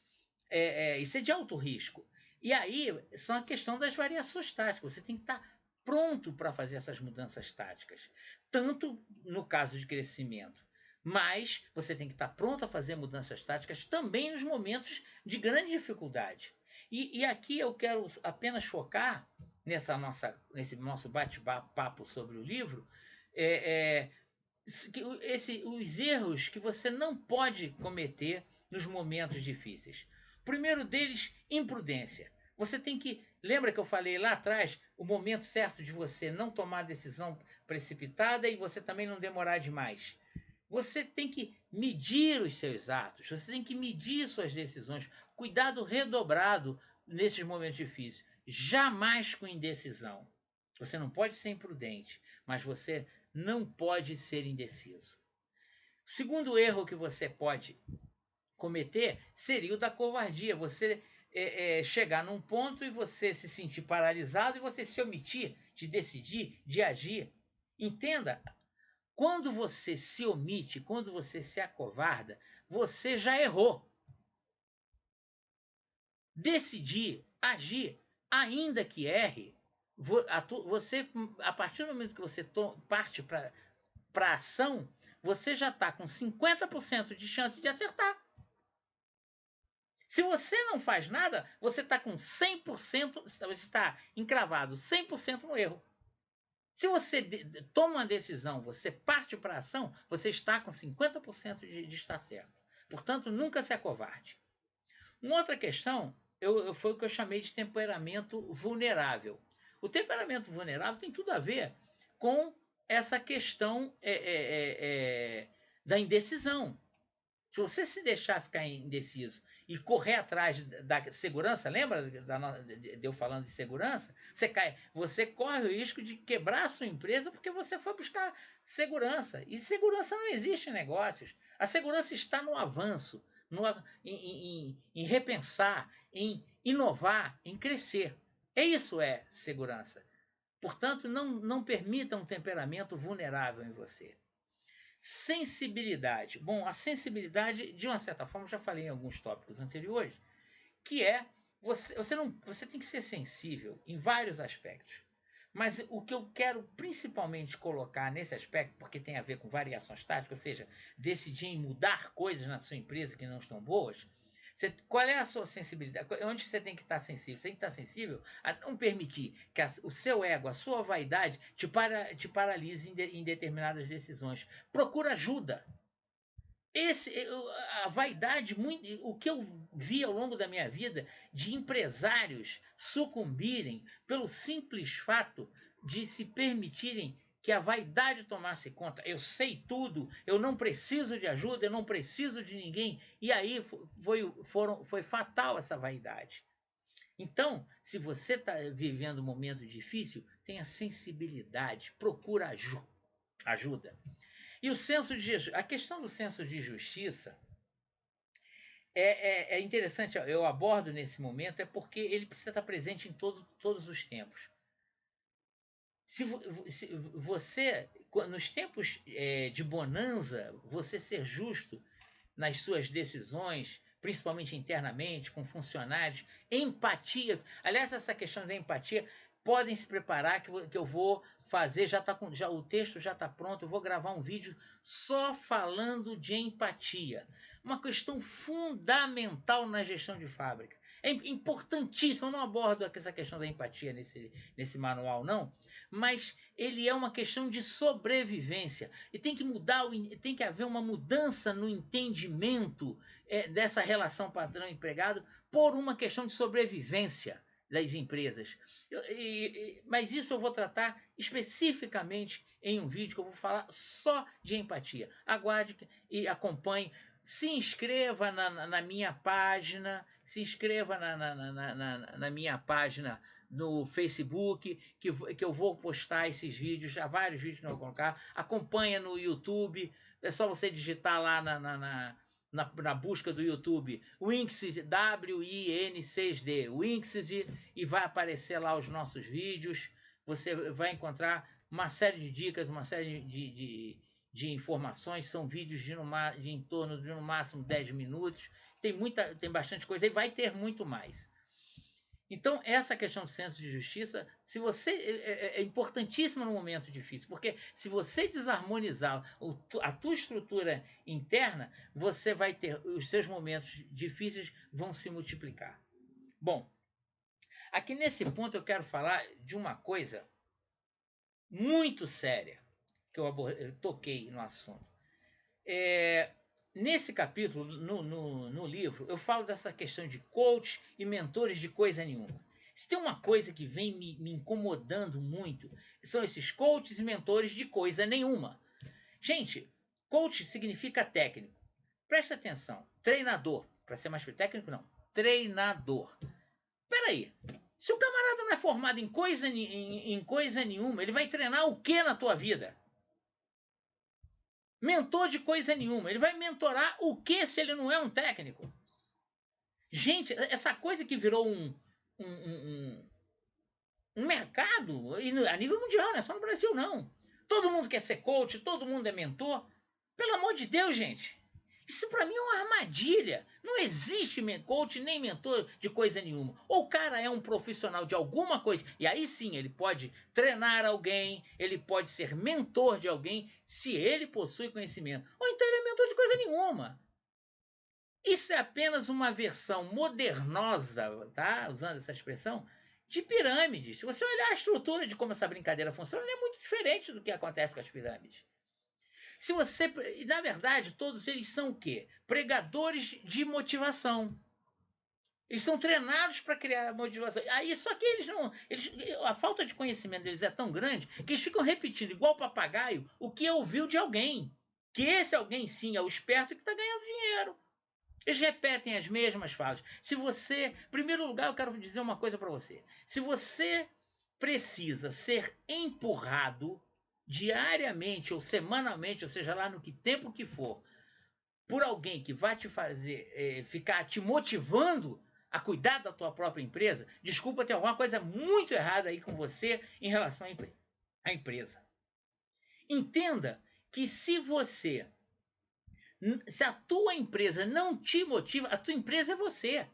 isso é de alto risco. E aí são a questão das variações táticas. Você tem que estar pronto para fazer essas mudanças táticas. Tanto no caso de crescimento, mas você tem que estar pronto a fazer mudanças táticas também nos momentos de grande dificuldade. E aqui eu quero apenas focar nesse nosso bate-papo sobre o livro, os erros que você não pode cometer nos momentos difíceis. O primeiro deles, imprudência. Você tem que. Lembra que eu falei lá atrás o momento certo de você não tomar decisão precipitada e você também não demorar demais? Você tem que medir os seus atos, você tem que medir suas decisões. Cuidado redobrado nesses momentos difíceis. Jamais com indecisão. Você não pode ser imprudente, mas você não pode ser indeciso. O segundo erro que você pode cometer seria o da covardia. Você chegar num ponto e você se sentir paralisado e você se omitir de decidir, de agir. Entenda, quando você se omite, quando você se acovarda, você já errou. Decidir, agir, ainda que erre, você, a partir do momento que você parte para a ação, você já está com 50% de chance de acertar. Se você não faz nada, você está com 100%, você está encravado 100% no erro. Se você toma uma decisão, você parte para a ação, você está com 50% de estar certo. Portanto, nunca se acovarde. Uma outra questão foi o que eu chamei de temperamento vulnerável. O temperamento vulnerável tem tudo a ver com essa questão da indecisão. Se você se deixar ficar indeciso e correr atrás da segurança, lembra de eu falando de segurança? Você corre o risco de quebrar a sua empresa porque você foi buscar segurança. E segurança não existe em negócios. A segurança está no avanço, em repensar, em inovar, em crescer. Isso é segurança. Portanto, não permita um temperamento vulnerável em você. Sensibilidade. Bom, a sensibilidade, de uma certa forma, já falei em alguns tópicos anteriores, que é você tem que ser sensível em vários aspectos. Mas o que eu quero principalmente colocar nesse aspecto, porque tem a ver com variações táticas, ou seja, decidir em mudar coisas na sua empresa que não estão boas, qual é a sua sensibilidade? Onde você tem que estar sensível? Você tem que estar sensível a não permitir que o seu ego, a sua vaidade, te paralise em determinadas decisões. Procura ajuda. A vaidade, o que eu vi ao longo da minha vida de empresários sucumbirem pelo simples fato de se permitirem que a vaidade tomasse conta. Eu sei tudo, eu não preciso de ajuda, eu não preciso de ninguém. E aí foi fatal essa vaidade. Então, se você está vivendo um momento difícil, tenha sensibilidade, procura ajuda. E o senso de a questão do senso de justiça é interessante, eu abordo nesse momento, é porque ele precisa estar presente em todos os tempos. Se você, nos tempos de bonança, você ser justo nas suas decisões, principalmente internamente, com funcionários, empatia. Aliás, essa questão da empatia, podem se preparar que eu vou fazer, o texto já está pronto, eu vou gravar um vídeo só falando de empatia. Uma questão fundamental na gestão de fábrica. É importantíssimo, eu não abordo essa questão da empatia nesse manual, não, mas ele é uma questão de sobrevivência. E tem que tem que haver uma mudança no entendimento dessa relação patrão-empregado por uma questão de sobrevivência das empresas. Mas isso eu vou tratar especificamente em um vídeo que eu vou falar só de empatia. Aguarde e acompanhe. Se inscreva na minha página, se inscreva na minha página no Facebook, que eu vou postar esses vídeos, já vários vídeos que eu vou colocar. Acompanha no YouTube, é só você digitar lá na busca do YouTube Winxit, WIN6D, Winxit, e vai aparecer lá os nossos vídeos. Você vai encontrar uma série de dicas, uma série de informações. São vídeos de em torno de no máximo 10 minutos. Tem bastante coisa e vai ter muito mais. Então, essa questão do senso de justiça, se você é importantíssima no momento difícil, porque se você desarmonizar a tua estrutura interna, você vai ter os seus momentos difíceis vão se multiplicar. Bom, aqui nesse ponto eu quero falar de uma coisa muito séria que eu toquei no assunto. Nesse capítulo, no livro, eu falo dessa questão de coach e mentores de coisa nenhuma. Se tem uma coisa que vem me incomodando muito, são esses coaches e mentores de coisa nenhuma. Gente, coach significa técnico. Presta atenção. Treinador. Para ser mais técnico, não. Treinador. Peraí. Se o camarada não é formado em coisa nenhuma, ele vai treinar o que na tua vida? Mentor de coisa nenhuma. Ele vai mentorar o que se ele não é um técnico? Gente, essa coisa que virou um mercado a nível mundial, não é só no Brasil, não. Todo mundo quer ser coach, todo mundo é mentor. Pelo amor de Deus, gente. Isso para mim é uma armadilha. Não existe coach nem mentor de coisa nenhuma. Ou o cara é um profissional de alguma coisa, e aí sim ele pode treinar alguém, ele pode ser mentor de alguém, se ele possui conhecimento. Ou então ele é mentor de coisa nenhuma. Isso é apenas uma versão modernosa, tá? Usando essa expressão, de pirâmides. Se você olhar a estrutura de como essa brincadeira funciona, não é muito diferente do que acontece com as pirâmides. Se você, na verdade, todos eles são o quê? Pregadores de motivação. Eles são treinados para criar motivação. Aí só que a falta de conhecimento deles é tão grande que eles ficam repetindo igual papagaio o que ouviu de alguém. Que esse alguém sim é o esperto que está ganhando dinheiro. Eles repetem as mesmas falas. Se você, em primeiro lugar, eu quero dizer uma coisa para você. Se você precisa ser empurrado diariamente ou semanalmente, ou seja lá no que tempo que for, por alguém que vai te fazer ficar te motivando a cuidar da tua própria empresa, desculpa, tem alguma coisa muito errada aí com você em relação à empresa. Entenda que se a tua empresa não te motiva, a tua empresa é você.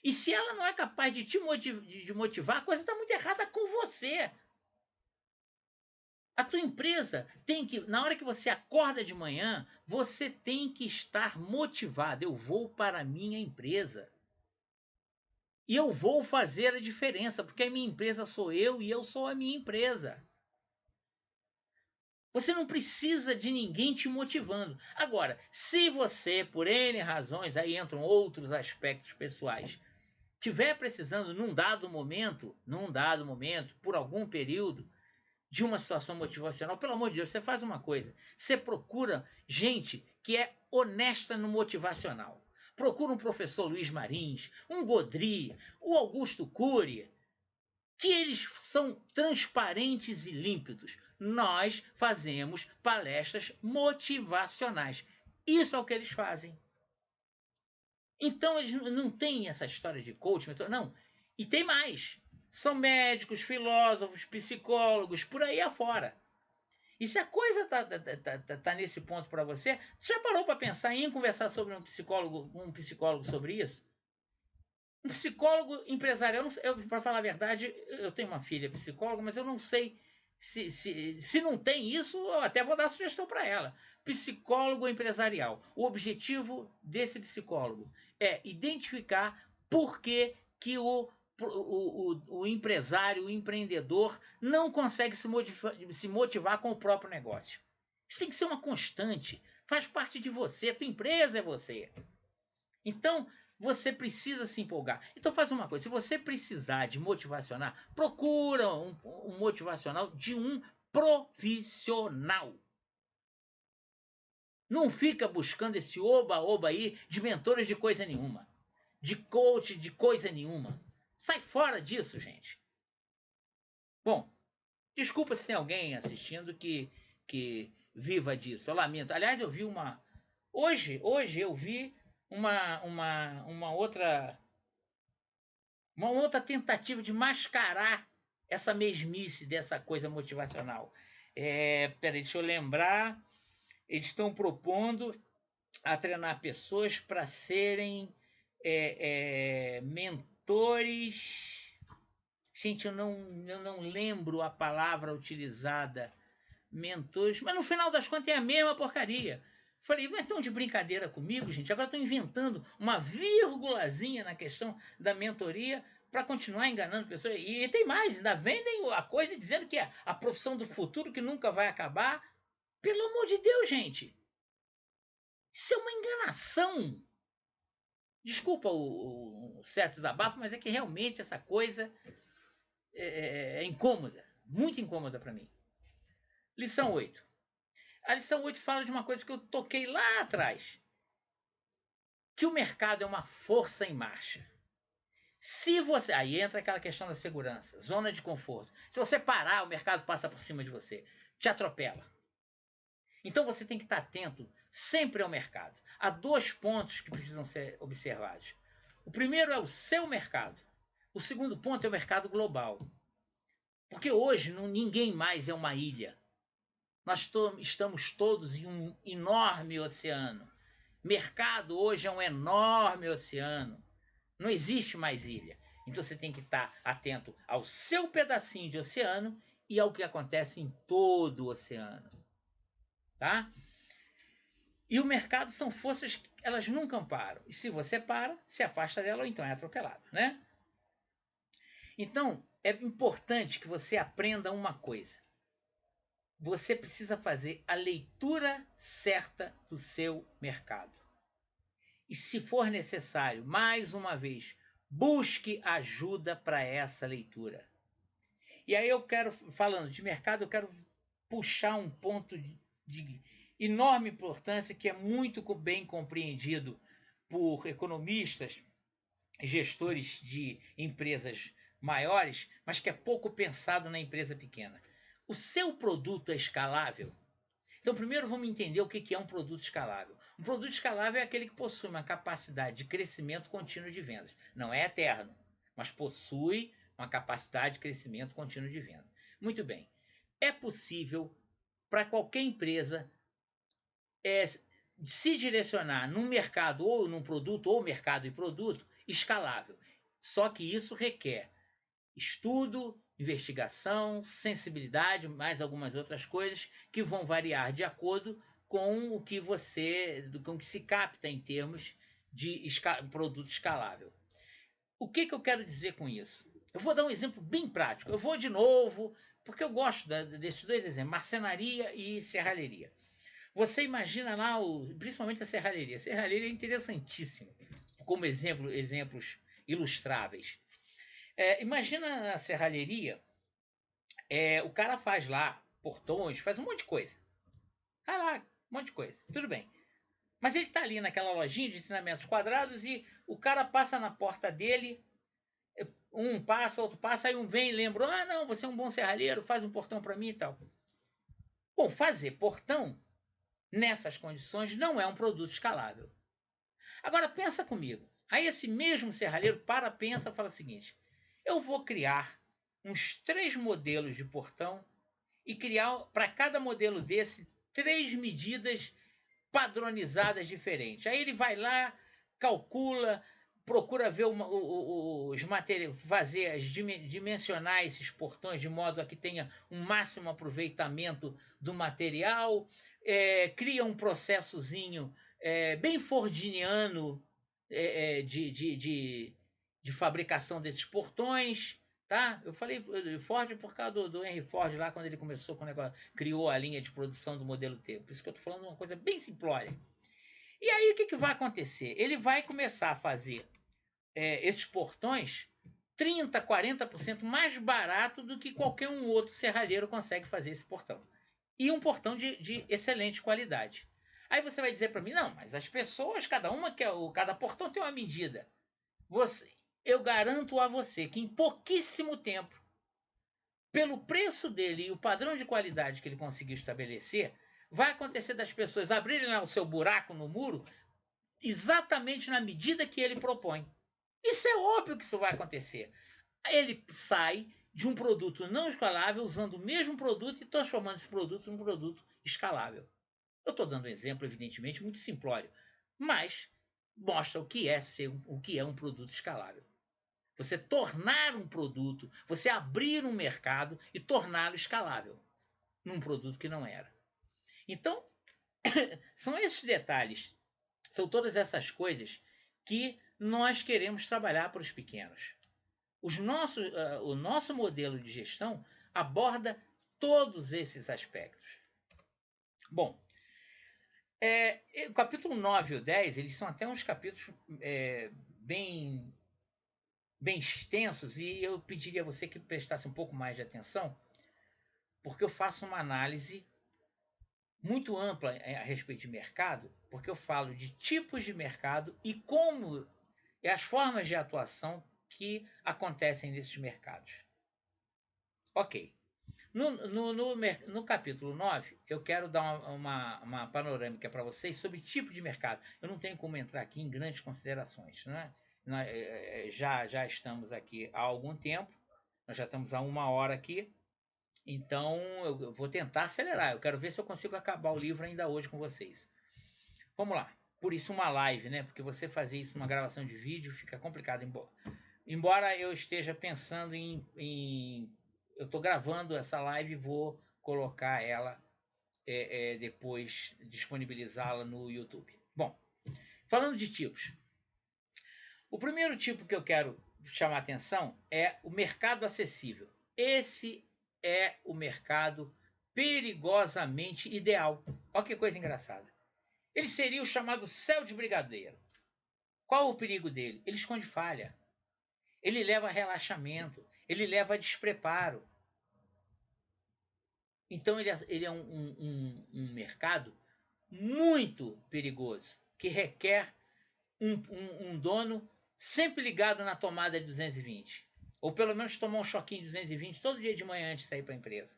E se ela não é capaz de te motivar, a coisa está muito errada com você. A tua empresa tem que, na hora que você acorda de manhã, você tem que estar motivado. Eu vou para a minha empresa. E eu vou fazer a diferença, porque a minha empresa sou eu e eu sou a minha empresa. Você não precisa de ninguém te motivando. Agora, se você, por N razões, aí entram outros aspectos pessoais, tiver precisando num dado momento, por algum período, de uma situação motivacional, pelo amor de Deus, você faz uma coisa. Você procura gente que é honesta no motivacional. Procura um professor Luiz Marins, um Godri, o Augusto Cury, que eles são transparentes e límpidos. Nós fazemos palestras motivacionais. Isso é o que eles fazem. Então eles não têm essa história de coaching, não. E tem mais. São médicos, filósofos, psicólogos, por aí afora. E se a coisa tá nesse ponto para você, você já parou para pensar em conversar sobre um psicólogo sobre isso? Um psicólogo empresarial, para falar a verdade, eu tenho uma filha psicóloga, mas eu não sei se não tem isso, eu até vou dar sugestão para ela. Psicólogo empresarial. O objetivo desse psicólogo é identificar por que o empresário, o empreendedor, não consegue se motivar com o próprio negócio. Isso tem que ser uma constante. Faz parte de você, a tua empresa é você. Então, você precisa se empolgar. Então, faz uma coisa: se você precisar de motivacional, procura um motivacional de um profissional. Não fica buscando esse oba-oba aí de mentores de coisa nenhuma, de coach de coisa nenhuma. Sai fora disso, gente. Bom, desculpa se tem alguém assistindo que viva disso. Eu lamento. Aliás, eu vi uma. Hoje eu vi uma outra tentativa de mascarar essa mesmice dessa coisa motivacional. Peraí, deixa eu lembrar. Eles estão propondo a treinar pessoas para serem mentores. Gente, eu não lembro a palavra utilizada. Mentores. Mas no final das contas é a mesma porcaria. Falei, mas estão de brincadeira comigo, gente? Agora estão inventando uma vírgulazinha na questão da mentoria para continuar enganando pessoas. E tem mais, ainda vendem a coisa dizendo que é a profissão do futuro que nunca vai acabar. Pelo amor de Deus, gente. Isso é uma enganação. Desculpa o certo desabafo, mas é que realmente essa coisa é incômoda. Muito incômoda para mim. Lição 8. A lição 8 fala de uma coisa que eu toquei lá atrás. Que o mercado é uma força em marcha. Se você. Aí entra aquela questão da segurança, zona de conforto. Se você parar, o mercado passa por cima de você, te atropela. Então você tem que estar atento sempre ao mercado. Há 2 pontos que precisam ser observados. O primeiro é o seu mercado. O segundo ponto é o mercado global. Porque hoje ninguém mais é uma ilha. Nós estamos todos em um enorme oceano. Mercado hoje é um enorme oceano. Não existe mais ilha. Então você tem que estar atento ao seu pedacinho de oceano e ao que acontece em todo o oceano. Tá? E o mercado são forças que elas nunca param. E se você para, se afasta dela ou então é atropelado, né? Então, é importante que você aprenda uma coisa. Você precisa fazer a leitura certa do seu mercado. E se for necessário, mais uma vez, busque ajuda para essa leitura. E aí falando de mercado, eu quero puxar um ponto de enorme importância que é muito bem compreendido por economistas, gestores de empresas maiores, mas que é pouco pensado na empresa pequena. O seu produto é escalável? Então, primeiro vamos entender o que é um produto escalável. Um produto escalável é aquele que possui uma capacidade de crescimento contínuo de vendas. Não é eterno, mas possui uma capacidade de crescimento contínuo de venda. Muito bem. É possível para qualquer empresa se direcionar num mercado ou num produto, ou mercado e produto, escalável. Só que isso requer estudo, investigação, sensibilidade, mais algumas outras coisas que vão variar de acordo com o que se capta em termos de produto escalável. O que eu quero dizer com isso? Eu vou dar um exemplo bem prático. Eu vou de novo, porque eu gosto desses 2 exemplos, marcenaria e serralheria. Você imagina lá, principalmente a serralheria. A serralheria é interessantíssima, como exemplos ilustráveis. Imagina a serralheria O cara faz lá portões, faz um monte de coisa. Tá lá, um monte de coisa. Tudo bem. Mas ele tá ali naquela lojinha de treinamentos quadrados e o cara passa na porta dele, um passa, outro passa, aí um vem e lembra: ah, não, você é um bom serralheiro, faz um portão para mim e tal. Bom, fazer portão nessas condições não é um produto escalável. Agora pensa comigo. Aí esse mesmo serralheiro pensa e fala o seguinte: eu vou criar uns 3 modelos de portão e criar para cada modelo desse 3 medidas padronizadas diferentes. Aí ele vai lá, calcula, procura ver os materiais, fazer dimensionar esses portões de modo a que tenha um máximo aproveitamento do material, cria um processozinho bem fordiniano de fabricação desses portões. Tá? Eu falei Ford por causa do Henry Ford lá, quando ele começou com o negócio, criou a linha de produção do modelo T. Por isso que eu estou falando uma coisa bem simplória. E aí o que vai acontecer? Ele vai começar a fazer esses portões 30%, 40% mais barato do que qualquer um outro serralheiro consegue fazer esse portão. E um portão de excelente qualidade. Aí você vai dizer para mim: não, mas as pessoas, cada portão tem uma medida. Eu garanto a você que em pouquíssimo tempo, pelo preço dele e o padrão de qualidade que ele conseguiu estabelecer, vai acontecer das pessoas abrirem lá o seu buraco no muro exatamente na medida que ele propõe. Isso é óbvio que isso vai acontecer. Ele sai de um produto não escalável usando o mesmo produto e transformando esse produto num produto escalável. Eu estou dando um exemplo, evidentemente, muito simplório, mas mostra o que é um produto escalável. Você tornar um produto, você abrir um mercado e torná-lo escalável num produto que não era. Então, são esses detalhes, são todas essas coisas que nós queremos trabalhar para os pequenos. O nosso modelo de gestão aborda todos esses aspectos. Bom, o capítulo 9 e o 10, eles são até uns capítulos bem extensos, e eu pediria a você que prestasse um pouco mais de atenção, porque eu faço uma análise muito ampla a respeito de mercado, porque eu falo de tipos de mercado e como as formas de atuação que acontecem nesses mercados. Ok. No capítulo 9, eu quero dar uma panorâmica para vocês sobre tipo de mercado. Eu não tenho como entrar aqui em grandes considerações, né? Nós já estamos aqui há algum tempo, nós já estamos há 1 hora aqui, então eu vou tentar acelerar. Eu quero ver se eu consigo acabar o livro ainda hoje com vocês. Vamos lá. Por isso uma live, né? Porque você fazer isso numa gravação de vídeo fica complicado. Embora eu esteja pensando eu estou gravando essa live e vou colocar ela depois, disponibilizá-la no YouTube. Bom, falando de tipos. O primeiro tipo que eu quero chamar a atenção é o mercado acessível. Esse é o mercado perigosamente ideal. Olha que coisa engraçada. Ele seria o chamado céu de brigadeiro. Qual o perigo dele? Ele esconde falha. Ele leva a relaxamento. Ele leva a despreparo. Então ele é um mercado muito perigoso, que requer um dono sempre ligado na tomada de 220. Ou pelo menos tomar um choquinho de 220 todo dia de manhã antes de sair para a empresa.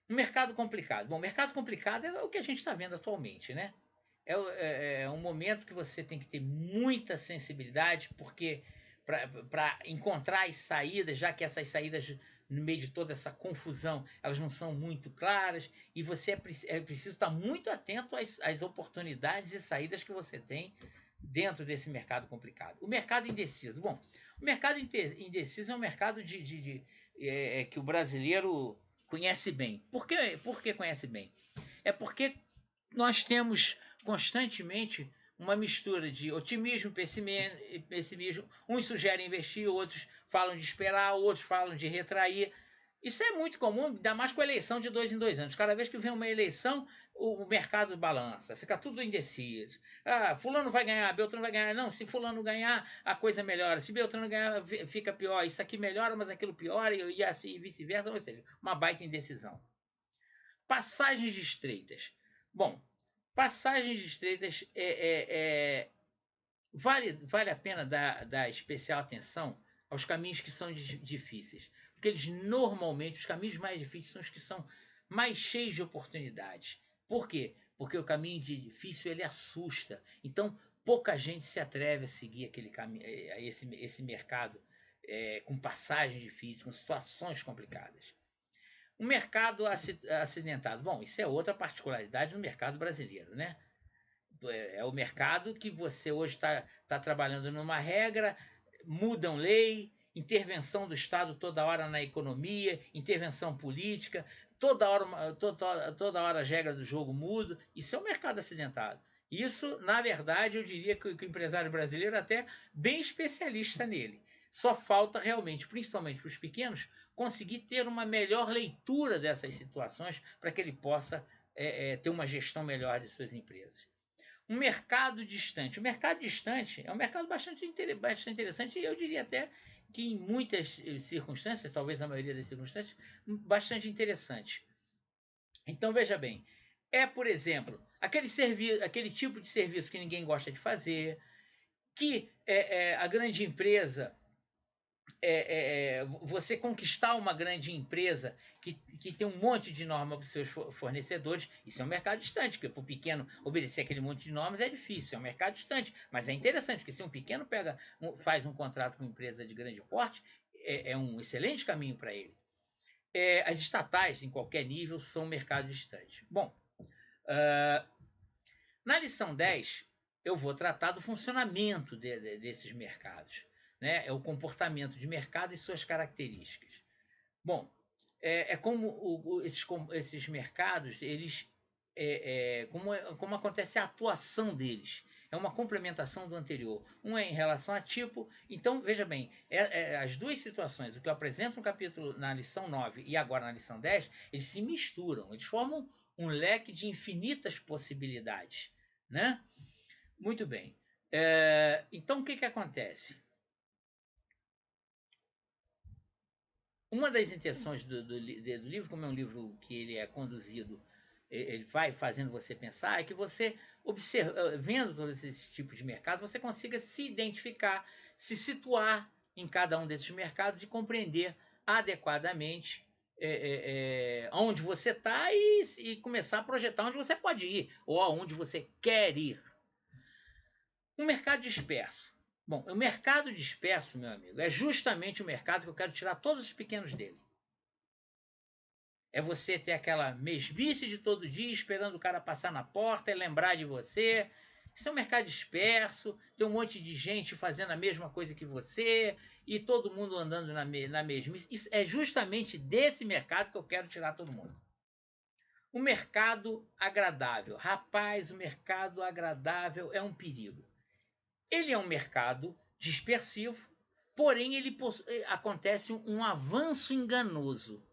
Um mercado complicado. Bom, mercado complicado é o que a gente está vendo atualmente, né? É um momento que você tem que ter muita sensibilidade, porque para encontrar as saídas, já que essas saídas, no meio de toda essa confusão, elas não são muito claras, e você é preciso estar muito atento às oportunidades e saídas que você tem dentro desse mercado complicado. O mercado indeciso. Bom, o mercado indeciso é um mercado que o brasileiro conhece bem. Por que conhece bem? É porque nós temos constantemente uma mistura de otimismo e pessimismo. Uns sugerem investir, outros falam de esperar, outros falam de retrair. Isso é muito comum, ainda mais com a eleição de 2 em 2 anos. Cada vez que vem uma eleição, o mercado balança, fica tudo indeciso. Ah, fulano vai ganhar, Beltrano vai ganhar. Não, se fulano ganhar, a coisa melhora. Se Beltrano ganhar, fica pior. Isso aqui melhora, mas aquilo piora, e assim vice-versa. Ou seja, uma baita indecisão. Passagens estreitas. Bom, passagens estreitas vale a pena dar especial atenção aos caminhos que são difíceis. Porque eles normalmente, os caminhos mais difíceis são os que são mais cheios de oportunidades. Por quê? Porque o caminho difícil ele assusta. Então, pouca gente se atreve a seguir aquele caminho, esse mercado com passagens difíceis, com situações complicadas. O mercado acidentado. Bom, isso é outra particularidade do mercado brasileiro, né? É o mercado que você hoje está trabalhando numa regra, mudam lei, intervenção do Estado toda hora na economia, intervenção política, toda hora as regras do jogo mudam. Isso é um mercado acidentado. Isso, na verdade, eu diria que o empresário brasileiro é até bem especialista nele. Só falta realmente, principalmente para os pequenos, conseguir ter uma melhor leitura dessas situações para que ele possa ter uma gestão melhor de suas empresas. Um mercado distante. O mercado distante é um mercado bastante interessante e eu diria até que em muitas circunstâncias, talvez a maioria das circunstâncias, bastante interessante. Então veja bem, por exemplo, aquele tipo de serviço que ninguém gosta de fazer, que a grande empresa você conquistar uma grande empresa que tem um monte de norma para os seus fornecedores, isso é um mercado distante, porque para o pequeno obedecer aquele monte de normas é difícil, é um mercado distante, mas é interessante, porque se um pequeno faz um contrato com uma empresa de grande porte, é um excelente caminho para ele. As estatais, em qualquer nível, são um mercado distante. Bom, na lição 10, eu vou tratar do funcionamento desses mercados. Né? É o comportamento de mercado e suas características. Bom, como esses mercados, eles, como acontece a atuação deles. É uma complementação do anterior. Um é em relação a tipo. Então, veja bem, as duas situações, o que eu apresento no capítulo, na lição 9 e agora na lição 10, eles se misturam, eles formam um leque de infinitas possibilidades. Né? Muito bem. Então, o que acontece? Uma das intenções do livro, como é um livro que ele é conduzido, ele vai fazendo você pensar, é que você, vendo todos esses tipos de mercados, você consiga se identificar, se situar em cada um desses mercados e compreender adequadamente onde você está e começar a projetar onde você pode ir ou aonde você quer ir. Um mercado disperso. Bom, o mercado disperso, meu amigo, é justamente o mercado que eu quero tirar todos os pequenos dele. É você ter aquela mesmice de todo dia, esperando o cara passar na porta e lembrar de você. Isso é um mercado disperso, tem um monte de gente fazendo a mesma coisa que você e todo mundo andando na mesmice. Isso é justamente desse mercado que eu quero tirar todo mundo. O mercado agradável. Rapaz, o mercado agradável é um perigo. Ele é um mercado dispersivo, porém acontece um avanço enganoso.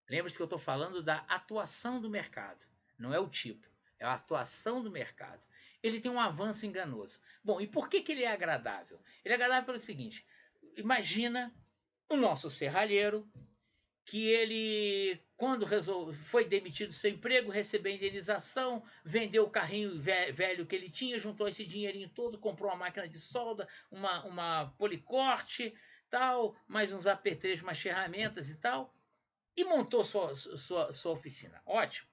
Lembre-se que eu estou falando da atuação do mercado, não é o tipo, é a atuação do mercado. Ele tem um avanço enganoso. Bom, e por que ele é agradável? Ele é agradável pelo seguinte: imagina o nosso serralheiro, que ele, quando foi demitido do seu emprego, recebeu a indenização, vendeu o carrinho velho que ele tinha, juntou esse dinheirinho todo, comprou uma máquina de solda, uma policorte, tal, mais uns apetrechos, umas ferramentas e tal, e montou sua oficina. Ótimo.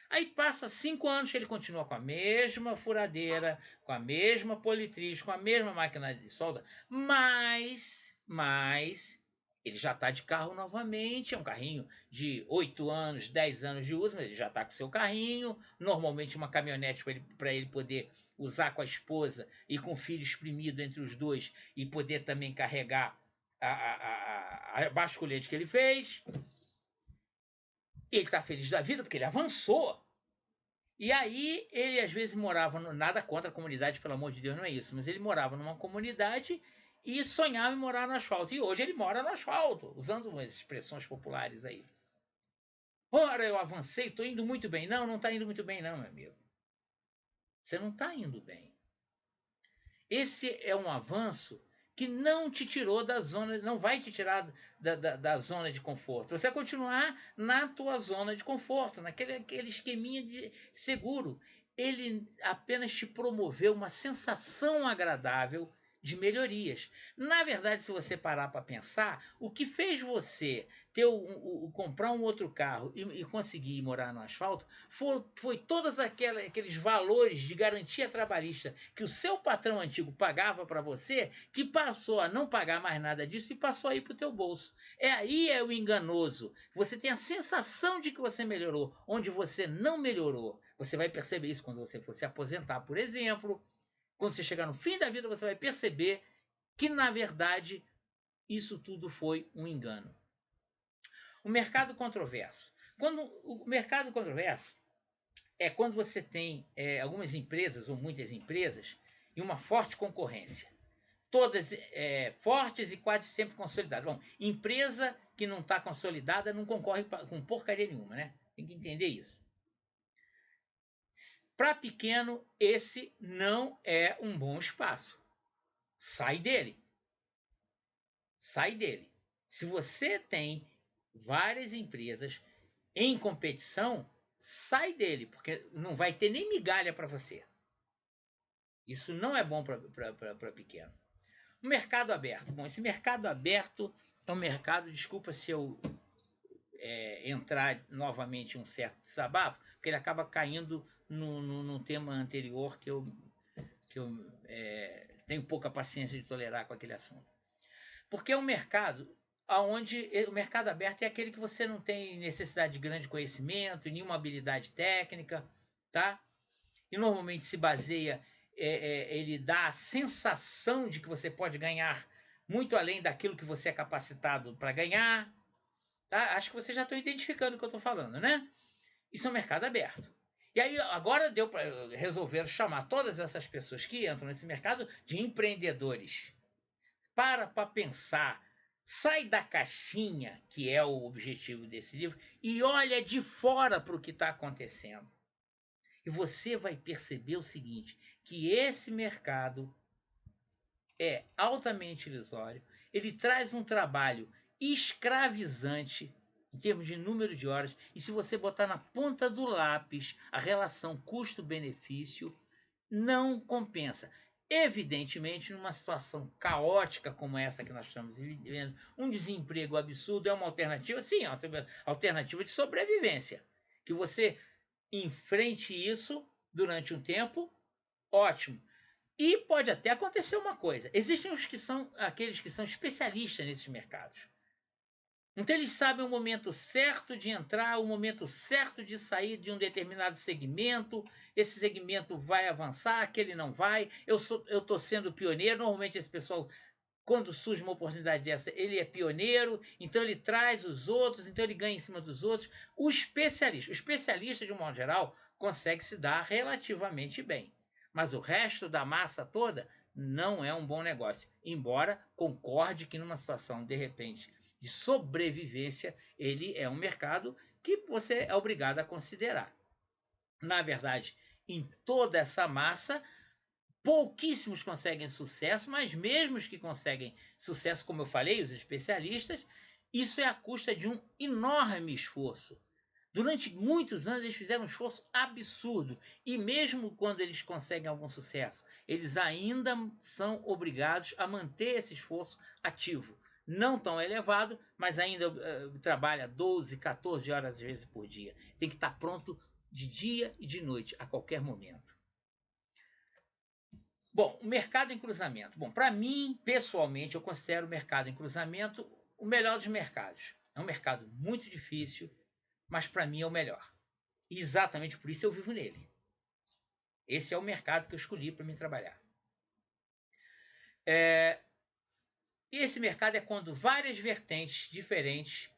Aí passa 5 anos, ele continua com a mesma furadeira, com a mesma politriz, com a mesma máquina de solda, mas ele já está de carro novamente, é um carrinho de 8 anos, 10 anos de uso, mas ele já está com seu carrinho, normalmente uma caminhonete para ele poder usar com a esposa e com o filho espremido entre os dois e poder também carregar a basculete que ele fez. Ele está feliz da vida porque ele avançou. E aí ele às vezes morava, nada contra a comunidade, pelo amor de Deus, não é isso, mas ele morava numa comunidade e sonhava em morar no asfalto. E hoje ele mora no asfalto, usando umas expressões populares aí. Ora, eu avancei, estou indo muito bem. Não, não está indo muito bem, não, meu amigo. Você não está indo bem. Esse é um avanço que não te tirou da zona, não vai te tirar da zona de conforto. Você vai continuar na tua zona de conforto, aquele esqueminha de seguro. Ele apenas te promoveu uma sensação agradável de melhorias. Na verdade, se você parar para pensar, o que fez você comprar um outro carro e conseguir morar no asfalto foi todos aqueles valores de garantia trabalhista que o seu patrão antigo pagava para você, que passou a não pagar mais nada disso e passou a ir para o teu bolso. Aí é o enganoso. Você tem a sensação de que você melhorou, onde você não melhorou. Você vai perceber isso quando você for se aposentar, por exemplo. Quando você chegar no fim da vida, você vai perceber que, na verdade, isso tudo foi um engano. O mercado controverso. Quando o mercado controverso é quando você tem algumas empresas ou muitas empresas e uma forte concorrência. Todas fortes e quase sempre consolidadas. Bom, empresa que não está consolidada não concorre com porcaria nenhuma, né? Tem que entender isso. Para pequeno, esse não é um bom espaço. Sai dele. Sai dele. Se você tem várias empresas em competição, sai dele, porque não vai ter nem migalha para você. Isso não é bom para pequeno. O mercado aberto. Bom, esse mercado aberto é um mercado, desculpa se eu entrar novamente em um certo desabafo, porque ele acaba caindo no tema anterior que eu tenho pouca paciência de tolerar com aquele assunto. Porque é um mercado onde o mercado aberto é aquele que você não tem necessidade de grande conhecimento, nenhuma habilidade técnica, tá? E normalmente se baseia, ele dá a sensação de que você pode ganhar muito além daquilo que você é capacitado para ganhar, tá? Acho que vocês já estão identificando o que eu estou falando, né? Isso é um mercado aberto. E aí agora deu para resolver chamar todas essas pessoas que entram nesse mercado de empreendedores. Para pensar, sai da caixinha, que é o objetivo desse livro, e olha de fora para o que está acontecendo. E você vai perceber o seguinte, que esse mercado é altamente ilusório, ele traz um trabalho escravizante em termos de número de horas, e se você botar na ponta do lápis a relação custo-benefício, não compensa. Evidentemente, numa situação caótica como essa que nós estamos vivendo, um desemprego absurdo é uma alternativa, sim, é uma alternativa de sobrevivência. Que você enfrente isso durante um tempo, ótimo. E pode até acontecer uma coisa: existem aqueles que são especialistas nesses mercados. Então eles sabem o momento certo de entrar, o momento certo de sair de um determinado segmento. Esse segmento vai avançar, aquele não vai. Eu estou sendo pioneiro. Normalmente esse pessoal, quando surge uma oportunidade dessa, ele é pioneiro, então ele traz os outros, então ele ganha em cima dos outros. O especialista, de um modo geral, consegue se dar relativamente bem. Mas o resto da massa toda não é um bom negócio. Embora concorde que numa situação, de repente, de sobrevivência, ele é um mercado que você é obrigado a considerar. Na verdade, em toda essa massa, pouquíssimos conseguem sucesso, mas mesmo os que conseguem sucesso, como eu falei, os especialistas, isso é à custa de um enorme esforço. Durante muitos anos eles fizeram um esforço absurdo, e mesmo quando eles conseguem algum sucesso, eles ainda são obrigados a manter esse esforço ativo. Não tão elevado, mas ainda trabalha 12, 14 horas às vezes por dia. Tem que estar pronto de dia e de noite, a qualquer momento. Bom, o mercado em cruzamento. Bom, para mim, pessoalmente, eu considero o mercado em cruzamento o melhor dos mercados. É um mercado muito difícil, mas para mim é o melhor. E exatamente por isso eu vivo nele. Esse é o mercado que eu escolhi para me trabalhar. E esse mercado é quando várias vertentes diferentes,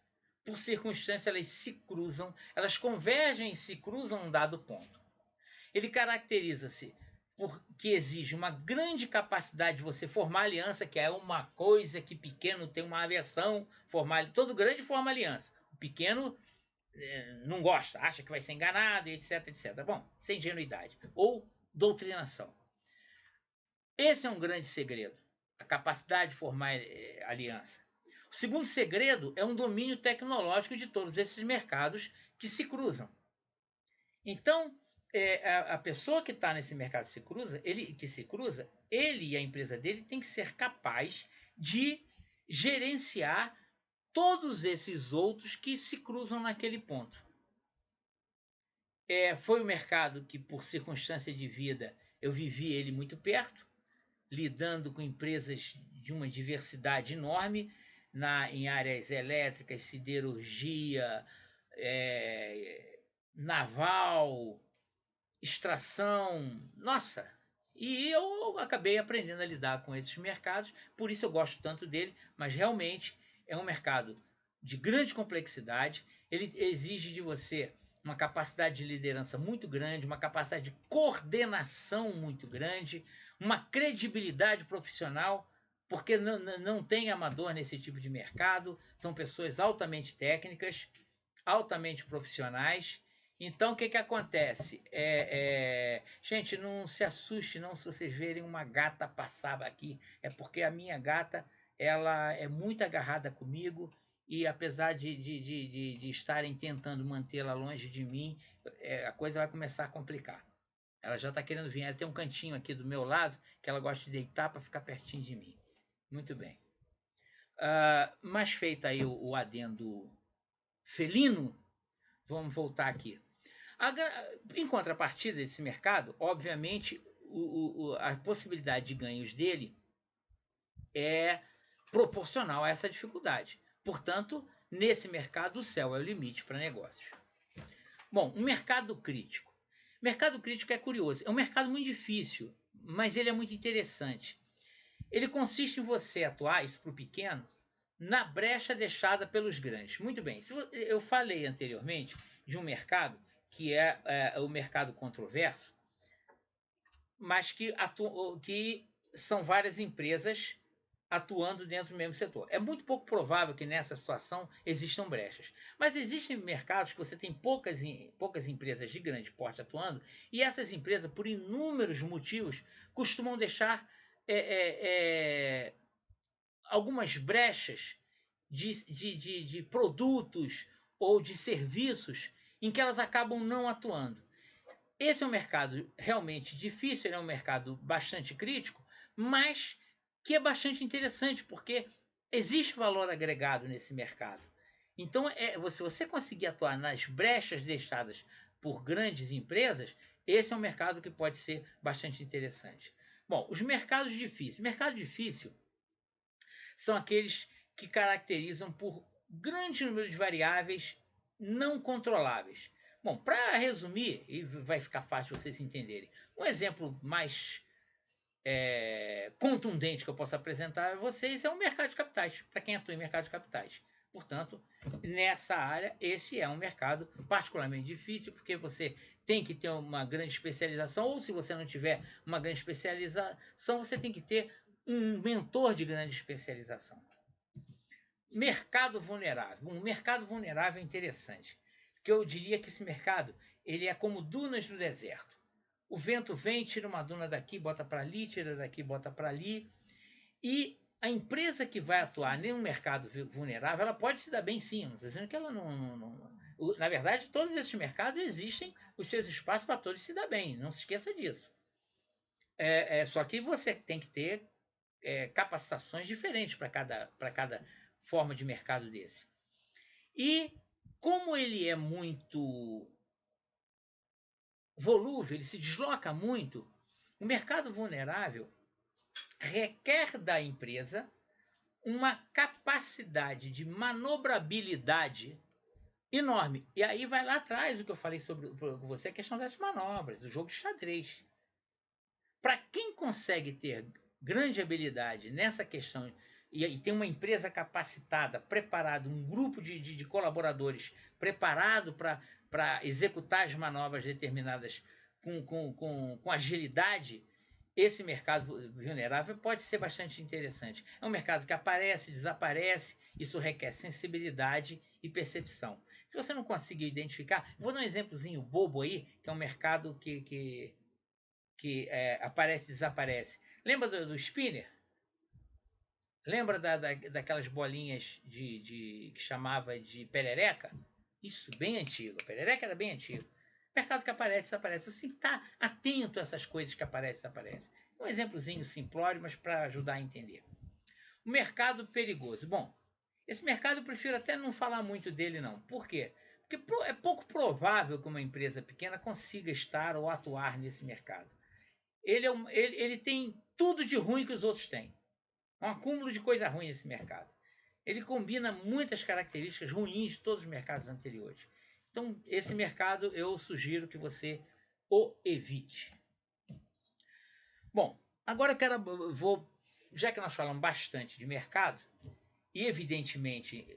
por circunstância, elas se cruzam, elas convergem e se cruzam em um dado ponto. Ele caracteriza-se porque exige uma grande capacidade de você formar aliança, que é uma coisa que pequeno tem uma aversão, todo grande forma aliança. O pequeno não gosta, acha que vai ser enganado, etc, etc. Bom, sem ingenuidade. Ou doutrinação. Esse é um grande segredo, a capacidade de formar aliança. O segundo segredo é um domínio tecnológico de todos esses mercados que se cruzam. Então, a pessoa que está nesse mercado que se cruza, ele e a empresa dele tem que ser capaz de gerenciar todos esses outros que se cruzam naquele ponto. Foi um mercado que, por circunstância de vida, eu vivi ele muito perto, lidando com empresas de uma diversidade enorme em áreas elétricas, siderurgia, naval, extração. Nossa! E eu acabei aprendendo a lidar com esses mercados, por isso eu gosto tanto dele, mas realmente é um mercado de grande complexidade, ele exige de você uma capacidade de liderança muito grande, uma capacidade de coordenação muito grande, uma credibilidade profissional, porque não tem amador nesse tipo de mercado, são pessoas altamente técnicas, altamente profissionais. Então, o que, que acontece? Gente, não se assuste não se vocês verem uma gata passar aqui. É porque a minha gata ela é muito agarrada comigo e apesar de estarem tentando mantê-la longe de mim, a coisa vai começar a complicar. Ela já está querendo vir. Ela tem um cantinho aqui do meu lado que ela gosta de deitar para ficar pertinho de mim. Muito bem. Mas feito aí o adendo felino, vamos voltar aqui. Em contrapartida desse mercado, obviamente, a possibilidade de ganhos dele é proporcional a essa dificuldade. Portanto, nesse mercado, o céu é o limite para negócios. Bom, um mercado crítico. Mercado crítico é curioso. É um mercado muito difícil, mas ele é muito interessante. Ele consiste em você atuar, isso para o pequeno, na brecha deixada pelos grandes. Muito bem, eu falei anteriormente de um mercado que é o mercado controverso, mas que são várias empresas atuando dentro do mesmo setor. É muito pouco provável que nessa situação existam brechas. Mas existem mercados que você tem poucas empresas de grande porte atuando, e essas empresas, por inúmeros motivos, costumam deixar algumas brechas de produtos ou de serviços em que elas acabam não atuando. Esse é um mercado realmente difícil, ele é um mercado bastante crítico, mas que é bastante interessante, porque existe valor agregado nesse mercado. Então, se você conseguir atuar nas brechas deixadas por grandes empresas, esse é um mercado que pode ser bastante interessante. Bom, os mercados difíceis. Mercado difícil são aqueles que caracterizam por grande número de variáveis não controláveis. Bom, para resumir, e vai ficar fácil vocês entenderem, um exemplo mais contundente que eu posso apresentar a vocês é o mercado de capitais, para quem atua em mercado de capitais. Portanto, nessa área, esse é um mercado particularmente difícil, porque você tem que ter uma grande especialização, ou se você não tiver uma grande especialização, você tem que ter um mentor de grande especialização. Mercado vulnerável. Um mercado vulnerável é interessante, porque eu diria que esse mercado ele é como dunas no deserto. O vento vem, tira uma duna daqui, bota para ali, tira daqui, bota para ali. E a empresa que vai atuar em um mercado vulnerável, ela pode se dar bem sim. Não estou dizendo que ela não. Na verdade, todos esses mercados existem os seus espaços para todos se dar bem. Não se esqueça disso. Só que você tem que ter capacitações diferentes para cada forma de mercado desse. E como ele é muito volúvel, ele se desloca muito, o mercado vulnerável requer da empresa uma capacidade de manobrabilidade enorme. E aí vai lá atrás o que eu falei sobre você, a questão das manobras, do jogo de xadrez. Para quem consegue ter grande habilidade nessa questão e tem uma empresa capacitada, preparada, um grupo de colaboradores preparado para executar as manobras determinadas com agilidade, esse mercado vulnerável pode ser bastante interessante. É um mercado que aparece, desaparece, isso requer sensibilidade e percepção. Se você não conseguir identificar, vou dar um exemplozinho bobo aí, que é um mercado que aparece e desaparece. Lembra do spinner? Lembra daquelas bolinhas que chamava de perereca? Isso, bem antigo. A perereca era bem antigo. Mercado que aparece, desaparece. Você tem que estar atento a essas coisas que aparecem e desaparecem. Um exemplozinho simplório, mas para ajudar a entender. O mercado perigoso. Bom, esse mercado eu prefiro até não falar muito dele, não. Por quê? Porque é pouco provável que uma empresa pequena consiga estar ou atuar nesse mercado. Ele tem tudo de ruim que os outros têm. É um acúmulo de coisa ruim nesse mercado. Ele combina muitas características ruins de todos os mercados anteriores. Então, esse mercado eu sugiro que você o evite. Bom, agora já que nós falamos bastante de mercado, e evidentemente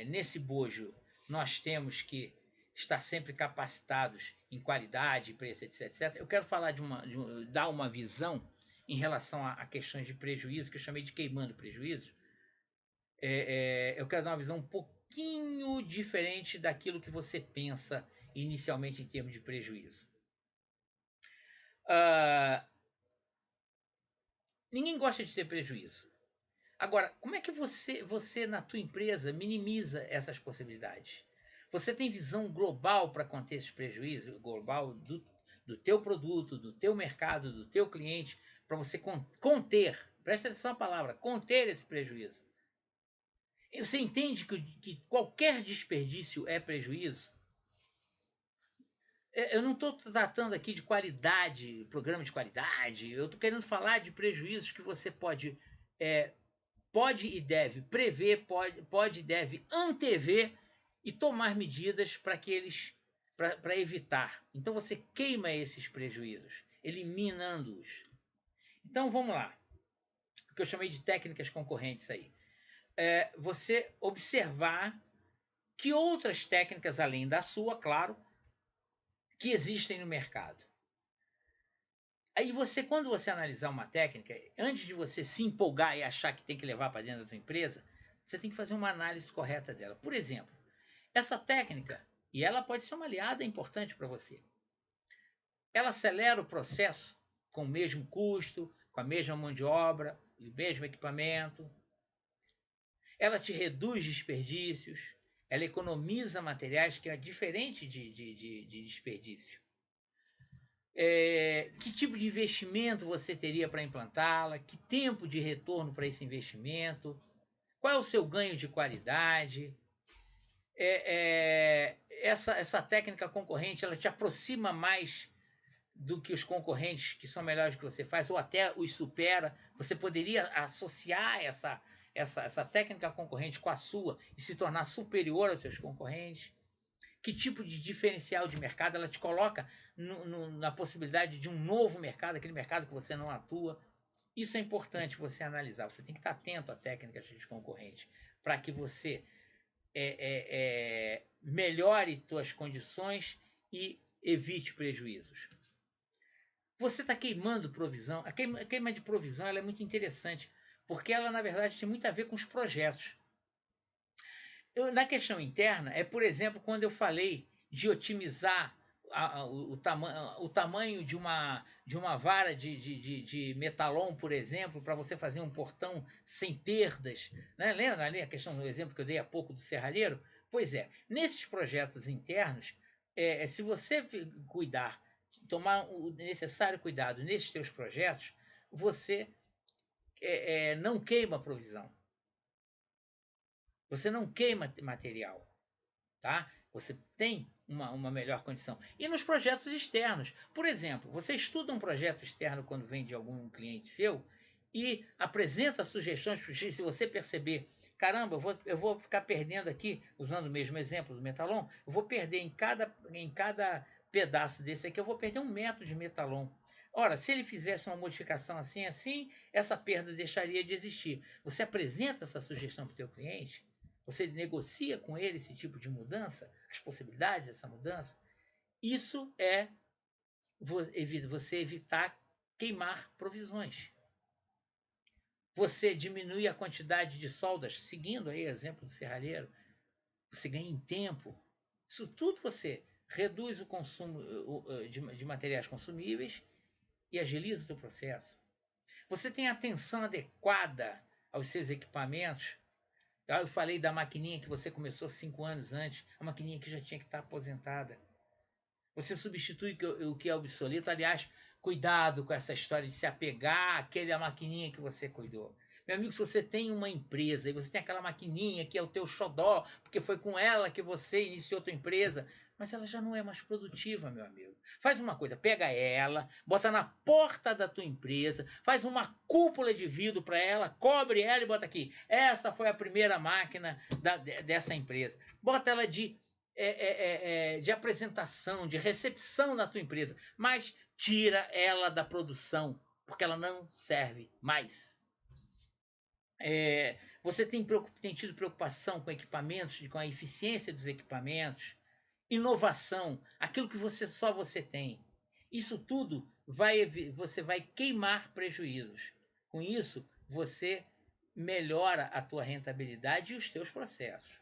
nesse bojo nós temos que estar sempre capacitados em qualidade, preço, etc, etc. Eu quero falar dar uma visão em relação a questões de prejuízo, que eu chamei de queimando prejuízo. Eu quero dar uma visão um pouquinho diferente daquilo que você pensa inicialmente em termos de prejuízo. Ninguém gosta de ter prejuízo. Agora, como é que você na tua empresa minimiza essas possibilidades? Você tem visão global para conter esses prejuízos, global do teu produto, do teu mercado, do teu cliente, para você conter, presta atenção à palavra, conter esse prejuízo. Você entende que qualquer desperdício é prejuízo? Eu não estou tratando aqui de qualidade, programa de qualidade, eu estou querendo falar de prejuízos que você pode e deve prever, pode e deve antever e tomar medidas para evitar. Então você queima esses prejuízos, eliminando-os. Então vamos lá, o que eu chamei de técnicas concorrentes aí. Você observar que outras técnicas, além da sua, claro, que existem no mercado. Aí quando você analisar uma técnica, antes de você se empolgar e achar que tem que levar para dentro da sua empresa, você tem que fazer uma análise correta dela. Por exemplo, essa técnica, e ela pode ser uma aliada importante para você, ela acelera o processo com o mesmo custo, com a mesma mão de obra, e o mesmo equipamento. Ela te reduz desperdícios, ela economiza materiais, que é diferente de desperdício. Que tipo de investimento você teria para implantá-la, que tempo de retorno para esse investimento, qual é o seu ganho de qualidade. Essa técnica concorrente, ela te aproxima mais do que os concorrentes que são melhores que você faz, ou até os supera. Você poderia associar essa técnica concorrente com a sua e se tornar superior aos seus concorrentes. Que tipo de diferencial de mercado ela te coloca na possibilidade de um novo mercado, aquele mercado que você não atua. Isso é importante você analisar. Você tem que estar atento a técnicas de concorrente para que você melhore suas condições e evite prejuízos. Você está queimando provisão. A queima de provisão ela é muito interessante, porque ela, na verdade, tem muito a ver com os projetos. Na questão interna, por exemplo, quando eu falei de otimizar o tamanho de uma vara de metalon, por exemplo, para você fazer um portão sem perdas. Né? Lembra ali a questão do exemplo que eu dei há pouco do serralheiro? Pois é, nesses projetos internos, se você cuidar, tomar o necessário cuidado nesses seus projetos, você não queima a provisão. Você não queima material, tá? Você tem uma melhor condição. E nos projetos externos, por exemplo, você estuda um projeto externo quando vem de algum cliente seu e apresenta sugestões. Se você perceber, caramba, eu vou ficar perdendo aqui, usando o mesmo exemplo do metalon, eu vou perder em cada pedaço desse aqui, eu vou perder 1 metro de metalon. Ora, se ele fizesse uma modificação assim, essa perda deixaria de existir. Você apresenta essa sugestão para o teu cliente, você negocia com ele esse tipo de mudança, as possibilidades dessa mudança. Isso é você evitar queimar provisões. Você diminui a quantidade de soldas, seguindo aí o exemplo do serralheiro, você ganha em tempo. Isso tudo você reduz o consumo de materiais consumíveis e agiliza o teu processo. Você tem atenção adequada aos seus equipamentos. Eu falei da maquininha que você começou 5 anos antes, a maquininha que já tinha que estar aposentada. Você substitui o que é obsoleto. Aliás, cuidado com essa história de se apegar àquela maquininha que você cuidou. Meu amigo, se você tem uma empresa e você tem aquela maquininha que é o teu xodó, porque foi com ela que você iniciou a tua empresa, mas ela já não é mais produtiva, meu amigo. Faz uma coisa, pega ela, bota na porta da tua empresa, faz uma cúpula de vidro para ela, cobre ela e bota aqui. Essa foi a primeira máquina dessa empresa. Bota ela de apresentação, de recepção na tua empresa, mas tira ela da produção, porque ela não serve mais. Você tem tido preocupação com equipamentos, com a eficiência dos equipamentos, inovação, aquilo que só você tem. Isso tudo você vai queimar prejuízos. Com isso, você melhora a tua rentabilidade e os teus processos.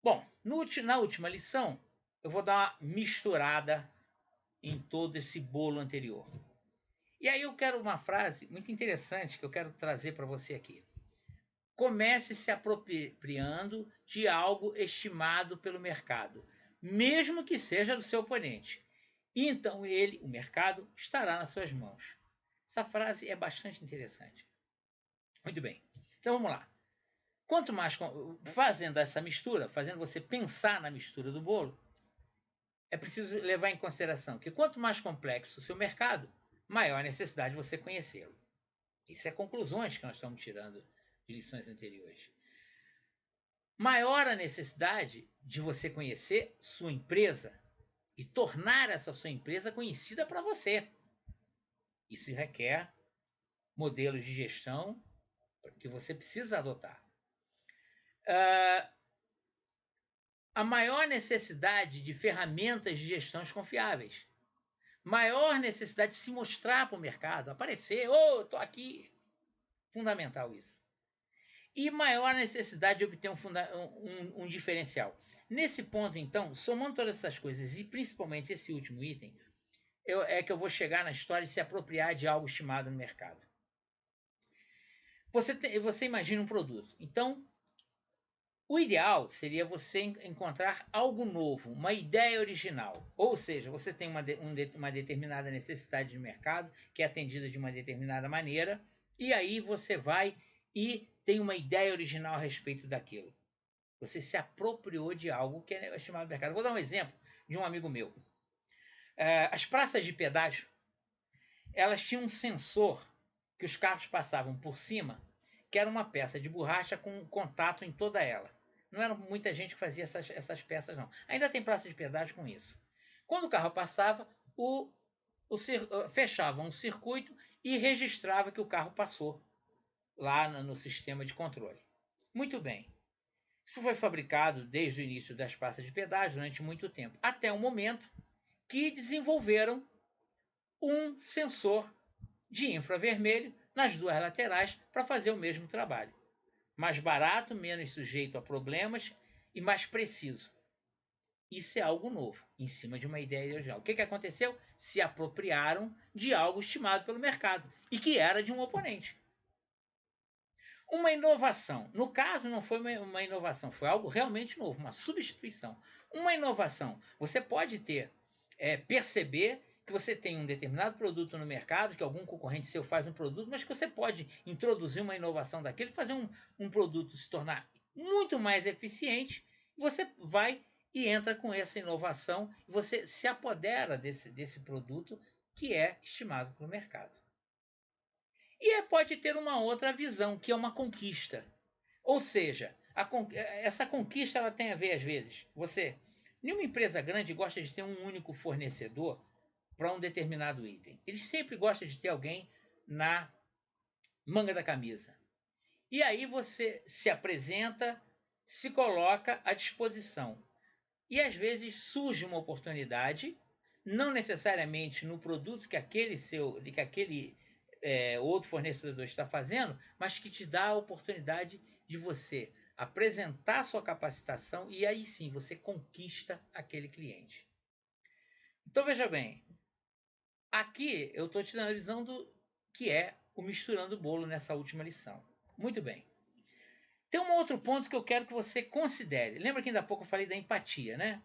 Bom, na última lição, eu vou dar uma misturada em todo esse bolo anterior. E aí eu quero uma frase muito interessante que eu quero trazer para você aqui. Comece se apropriando de algo estimado pelo mercado, mesmo que seja do seu oponente. E então o mercado, estará nas suas mãos. Essa frase é bastante interessante. Muito bem. Então vamos lá. Quanto mais fazendo essa mistura, fazendo você pensar na mistura do bolo, é preciso levar em consideração que quanto mais complexo o seu mercado, maior a necessidade de você conhecê-lo. Isso é conclusões que nós estamos tirando de lições anteriores. Maior a necessidade de você conhecer sua empresa e tornar essa sua empresa conhecida para você. Isso requer modelos de gestão que você precisa adotar. A maior necessidade de ferramentas de gestão confiáveis. Maior necessidade de se mostrar para o mercado, aparecer, estou aqui. Fundamental isso. E maior necessidade de obter um diferencial. Nesse ponto, então, somando todas essas coisas e principalmente esse último item, é que eu vou chegar na história e se apropriar de algo estimado no mercado. Você imagina um produto. Então, o ideal seria você encontrar algo novo, uma ideia original. Ou seja, você tem uma determinada necessidade de mercado que é atendida de uma determinada maneira, e aí você vai e tem uma ideia original a respeito daquilo. Você se apropriou de algo que é chamado mercado. Vou dar um exemplo de um amigo meu. As praças de pedágio, elas tinham um sensor que os carros passavam por cima, que era uma peça de borracha com contato em toda ela. Não era muita gente que fazia essas peças, não. Ainda tem praça de pedágio com isso. Quando o carro passava, fechava um circuito e registrava que o carro passou lá no sistema de controle. Muito bem. Isso foi fabricado desde o início das praças de pedágio durante muito tempo, até o momento que desenvolveram um sensor de infravermelho nas duas laterais para fazer o mesmo trabalho. Mais barato, menos sujeito a problemas e mais preciso. Isso é algo novo, em cima de uma ideia original. O que aconteceu? Se apropriaram de algo estimado pelo mercado e que era de um oponente. Uma inovação. No caso, não foi uma inovação, foi algo realmente novo, uma substituição. Uma inovação. Você pode perceber que você tem um determinado produto no mercado, que algum concorrente seu faz um produto, mas que você pode introduzir uma inovação daquele, fazer um produto se tornar muito mais eficiente, e você vai e entra com essa inovação, e você se apodera desse produto que é estimado pelo mercado. E pode ter uma outra visão, que é uma conquista. Ou seja, essa conquista ela tem a ver, às vezes, nenhuma empresa grande gosta de ter um único fornecedor para um determinado item. Eles sempre gostam de ter alguém na manga da camisa. E aí você se apresenta, se coloca à disposição. E às vezes surge uma oportunidade não necessariamente no produto que aquele outro fornecedor está fazendo, mas que te dá a oportunidade de você apresentar sua capacitação e aí sim você conquista aquele cliente. Então veja bem, aqui eu estou te dando a visão do que é o misturando o bolo nessa última lição. Muito bem. Tem um outro ponto que eu quero que você considere. Lembra que ainda há pouco eu falei da empatia, né?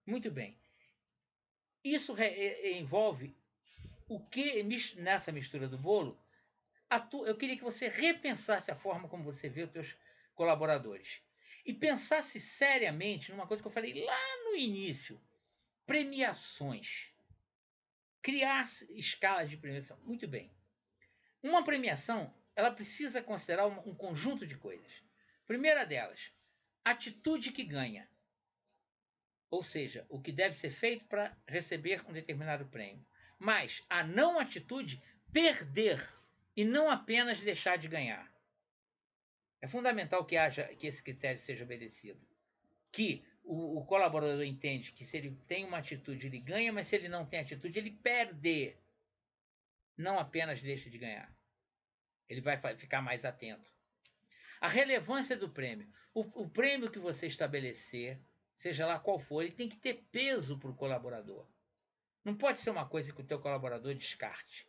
Muito bem. Isso envolve o que nessa mistura do bolo. Eu queria que você repensasse a forma como você vê os seus colaboradores. E pensasse seriamente numa coisa que eu falei lá no início: premiações. Criar escalas de premiação. Muito bem. Uma premiação, ela precisa considerar um conjunto de coisas. Primeira delas, atitude que ganha. Ou seja, o que deve ser feito para receber um determinado prêmio. Mas a não atitude, perder e não apenas deixar de ganhar. É fundamental que esse critério seja obedecido. Que o colaborador entende que se ele tem uma atitude, ele ganha, mas se ele não tem atitude, ele perde. Não apenas deixa de ganhar. Ele vai ficar mais atento. A relevância do prêmio. O prêmio que você estabelecer, seja lá qual for, ele tem que ter peso para o colaborador. Não pode ser uma coisa que o teu colaborador descarte.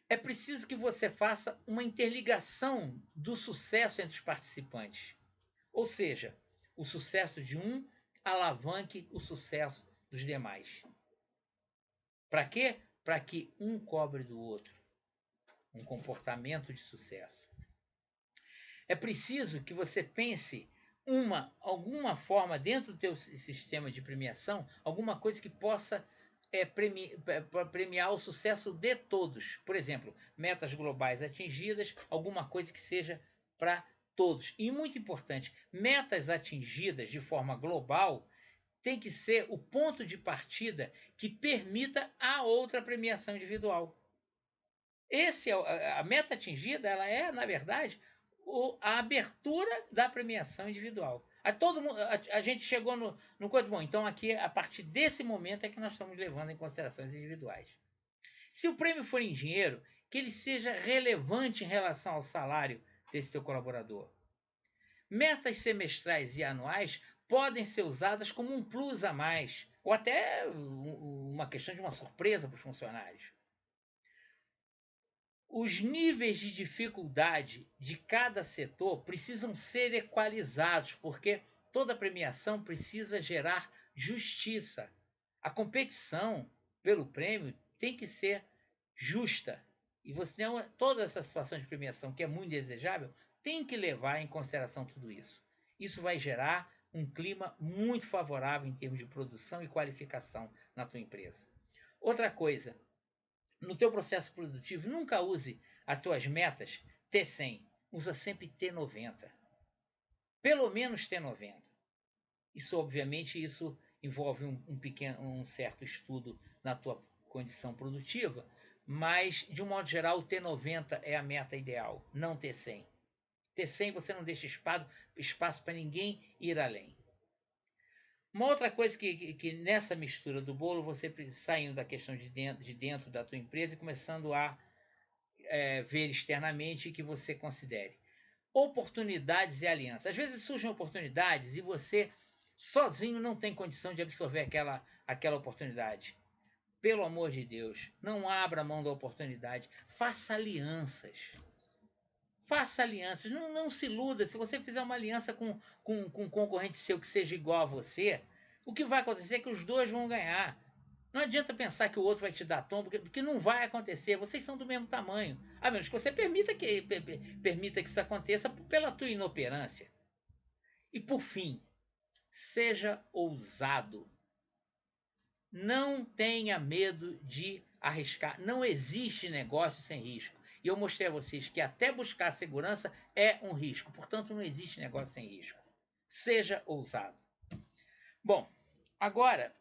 É preciso que você faça uma interligação do sucesso entre os participantes. Ou seja, o sucesso de um alavanque o sucesso dos demais. Para quê? Para que um cobre do outro. Um comportamento de sucesso. É preciso que você pense alguma forma dentro do teu sistema de premiação, alguma coisa que possa premiar o sucesso de todos. Por exemplo, metas globais atingidas, alguma coisa que seja para todos. E muito importante, metas atingidas de forma global tem que ser o ponto de partida que permita a outra premiação individual. A meta atingida, ela é, na verdade, a abertura da premiação individual. A gente chegou no coisa bom. Então, aqui, a partir desse momento, é que nós estamos levando em considerações individuais. Se o prêmio for em dinheiro, que ele seja relevante em relação ao salário desse teu colaborador. Metas semestrais e anuais podem ser usadas como um plus a mais, ou até uma questão de uma surpresa para os funcionários. Os níveis de dificuldade de cada setor precisam ser equalizados, porque toda premiação precisa gerar justiça. A competição pelo prêmio tem que ser justa. E você toda essa situação de premiação, que é muito desejável, tem que levar em consideração tudo isso. Isso vai gerar um clima muito favorável em termos de produção e qualificação na tua empresa. Outra coisa, no teu processo produtivo, nunca use as tuas metas T100. Usa sempre T90. Pelo menos T90. Obviamente, isso envolve um certo estudo na tua condição produtiva, mas, de um modo geral, o T90 é a meta ideal, não T100. T100 você não deixa espaço para ninguém ir além. Uma outra coisa que nessa mistura do bolo, você saindo da questão de dentro da tua empresa e começando a ver externamente que você considere. Oportunidades e alianças. Às vezes surgem oportunidades e você sozinho não tem condição de absorver aquela oportunidade. Pelo amor de Deus, não abra mão da oportunidade. Faça alianças. Faça alianças. Não se iluda. Se você fizer uma aliança com um concorrente seu que seja igual a você, o que vai acontecer é que os dois vão ganhar. Não adianta pensar que o outro vai te dar tom, porque não vai acontecer. Vocês são do mesmo tamanho. A menos que você permita que isso aconteça pela tua inoperância. E por fim, seja ousado. Não tenha medo de arriscar. Não existe negócio sem risco. E eu mostrei a vocês que até buscar segurança é um risco. Portanto, não existe negócio sem risco. Seja ousado. Bom, agora,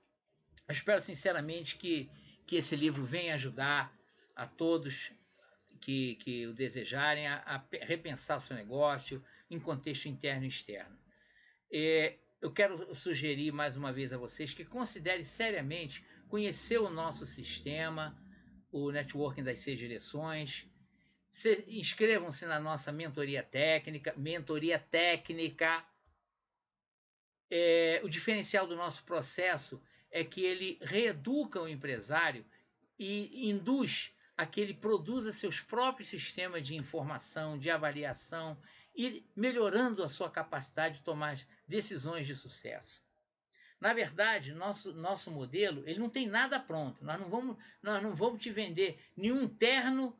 eu espero sinceramente que esse livro venha ajudar a todos que o desejarem a repensar o seu negócio em contexto interno e externo. Eu quero sugerir mais uma vez a vocês que considerem seriamente conhecer o nosso sistema, o Networking das 6 Direções. Inscrevam-se na nossa mentoria técnica. O diferencial do nosso processo é que ele reeduca o empresário e induz a que ele produza seus próprios sistemas de informação, de avaliação e melhorando a sua capacidade de tomar decisões de sucesso. Na verdade, nosso modelo ele não tem nada pronto. Nós não vamos te vender nenhum terno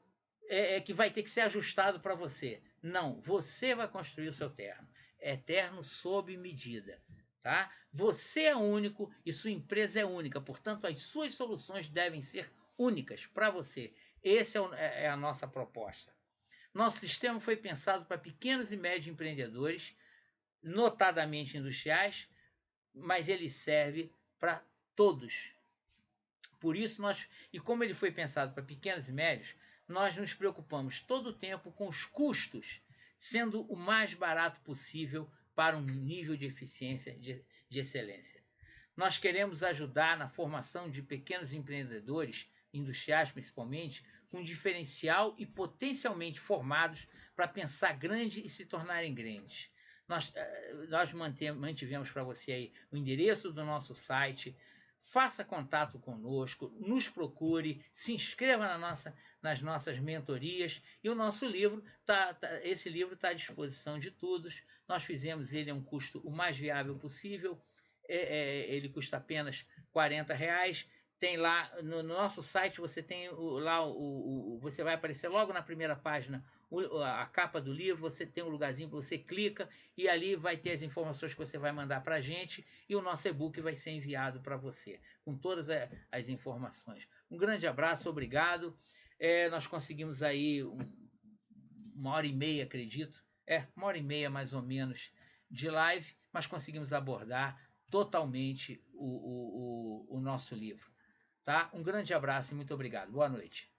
que vai ter que ser ajustado para você. Não, você vai construir o seu terno. É terno sob medida. Tá? Você é único e sua empresa é única. Portanto, as suas soluções devem ser únicas para você. Essa é a nossa proposta. Nosso sistema foi pensado para pequenos e médios empreendedores, notadamente industriais, mas ele serve para todos. Por isso, e como ele foi pensado para pequenos e médios, nós nos preocupamos todo o tempo com os custos, sendo o mais barato possível para um nível de eficiência de excelência. Nós queremos ajudar na formação de pequenos empreendedores, industriais principalmente, com diferencial e potencialmente formados para pensar grande e se tornarem grandes. Nós mantivemos para você aí o endereço do nosso site. Faça contato conosco, nos procure, se inscreva nas nossas mentorias. E o nosso livro, esse livro está à disposição de todos. Nós fizemos ele a um custo o mais viável possível. Ele custa apenas R$40. Tem lá no nosso site, você tem você vai aparecer logo na primeira página a capa do livro, você tem um lugarzinho que você clica e ali vai ter as informações que você vai mandar para a gente e o nosso e-book vai ser enviado para você, com todas as informações. Um grande abraço, obrigado. Nós conseguimos aí 1h30, acredito. 1h30 mais ou menos de live, mas conseguimos abordar totalmente o nosso livro. Tá? Um grande abraço e muito obrigado. Boa noite.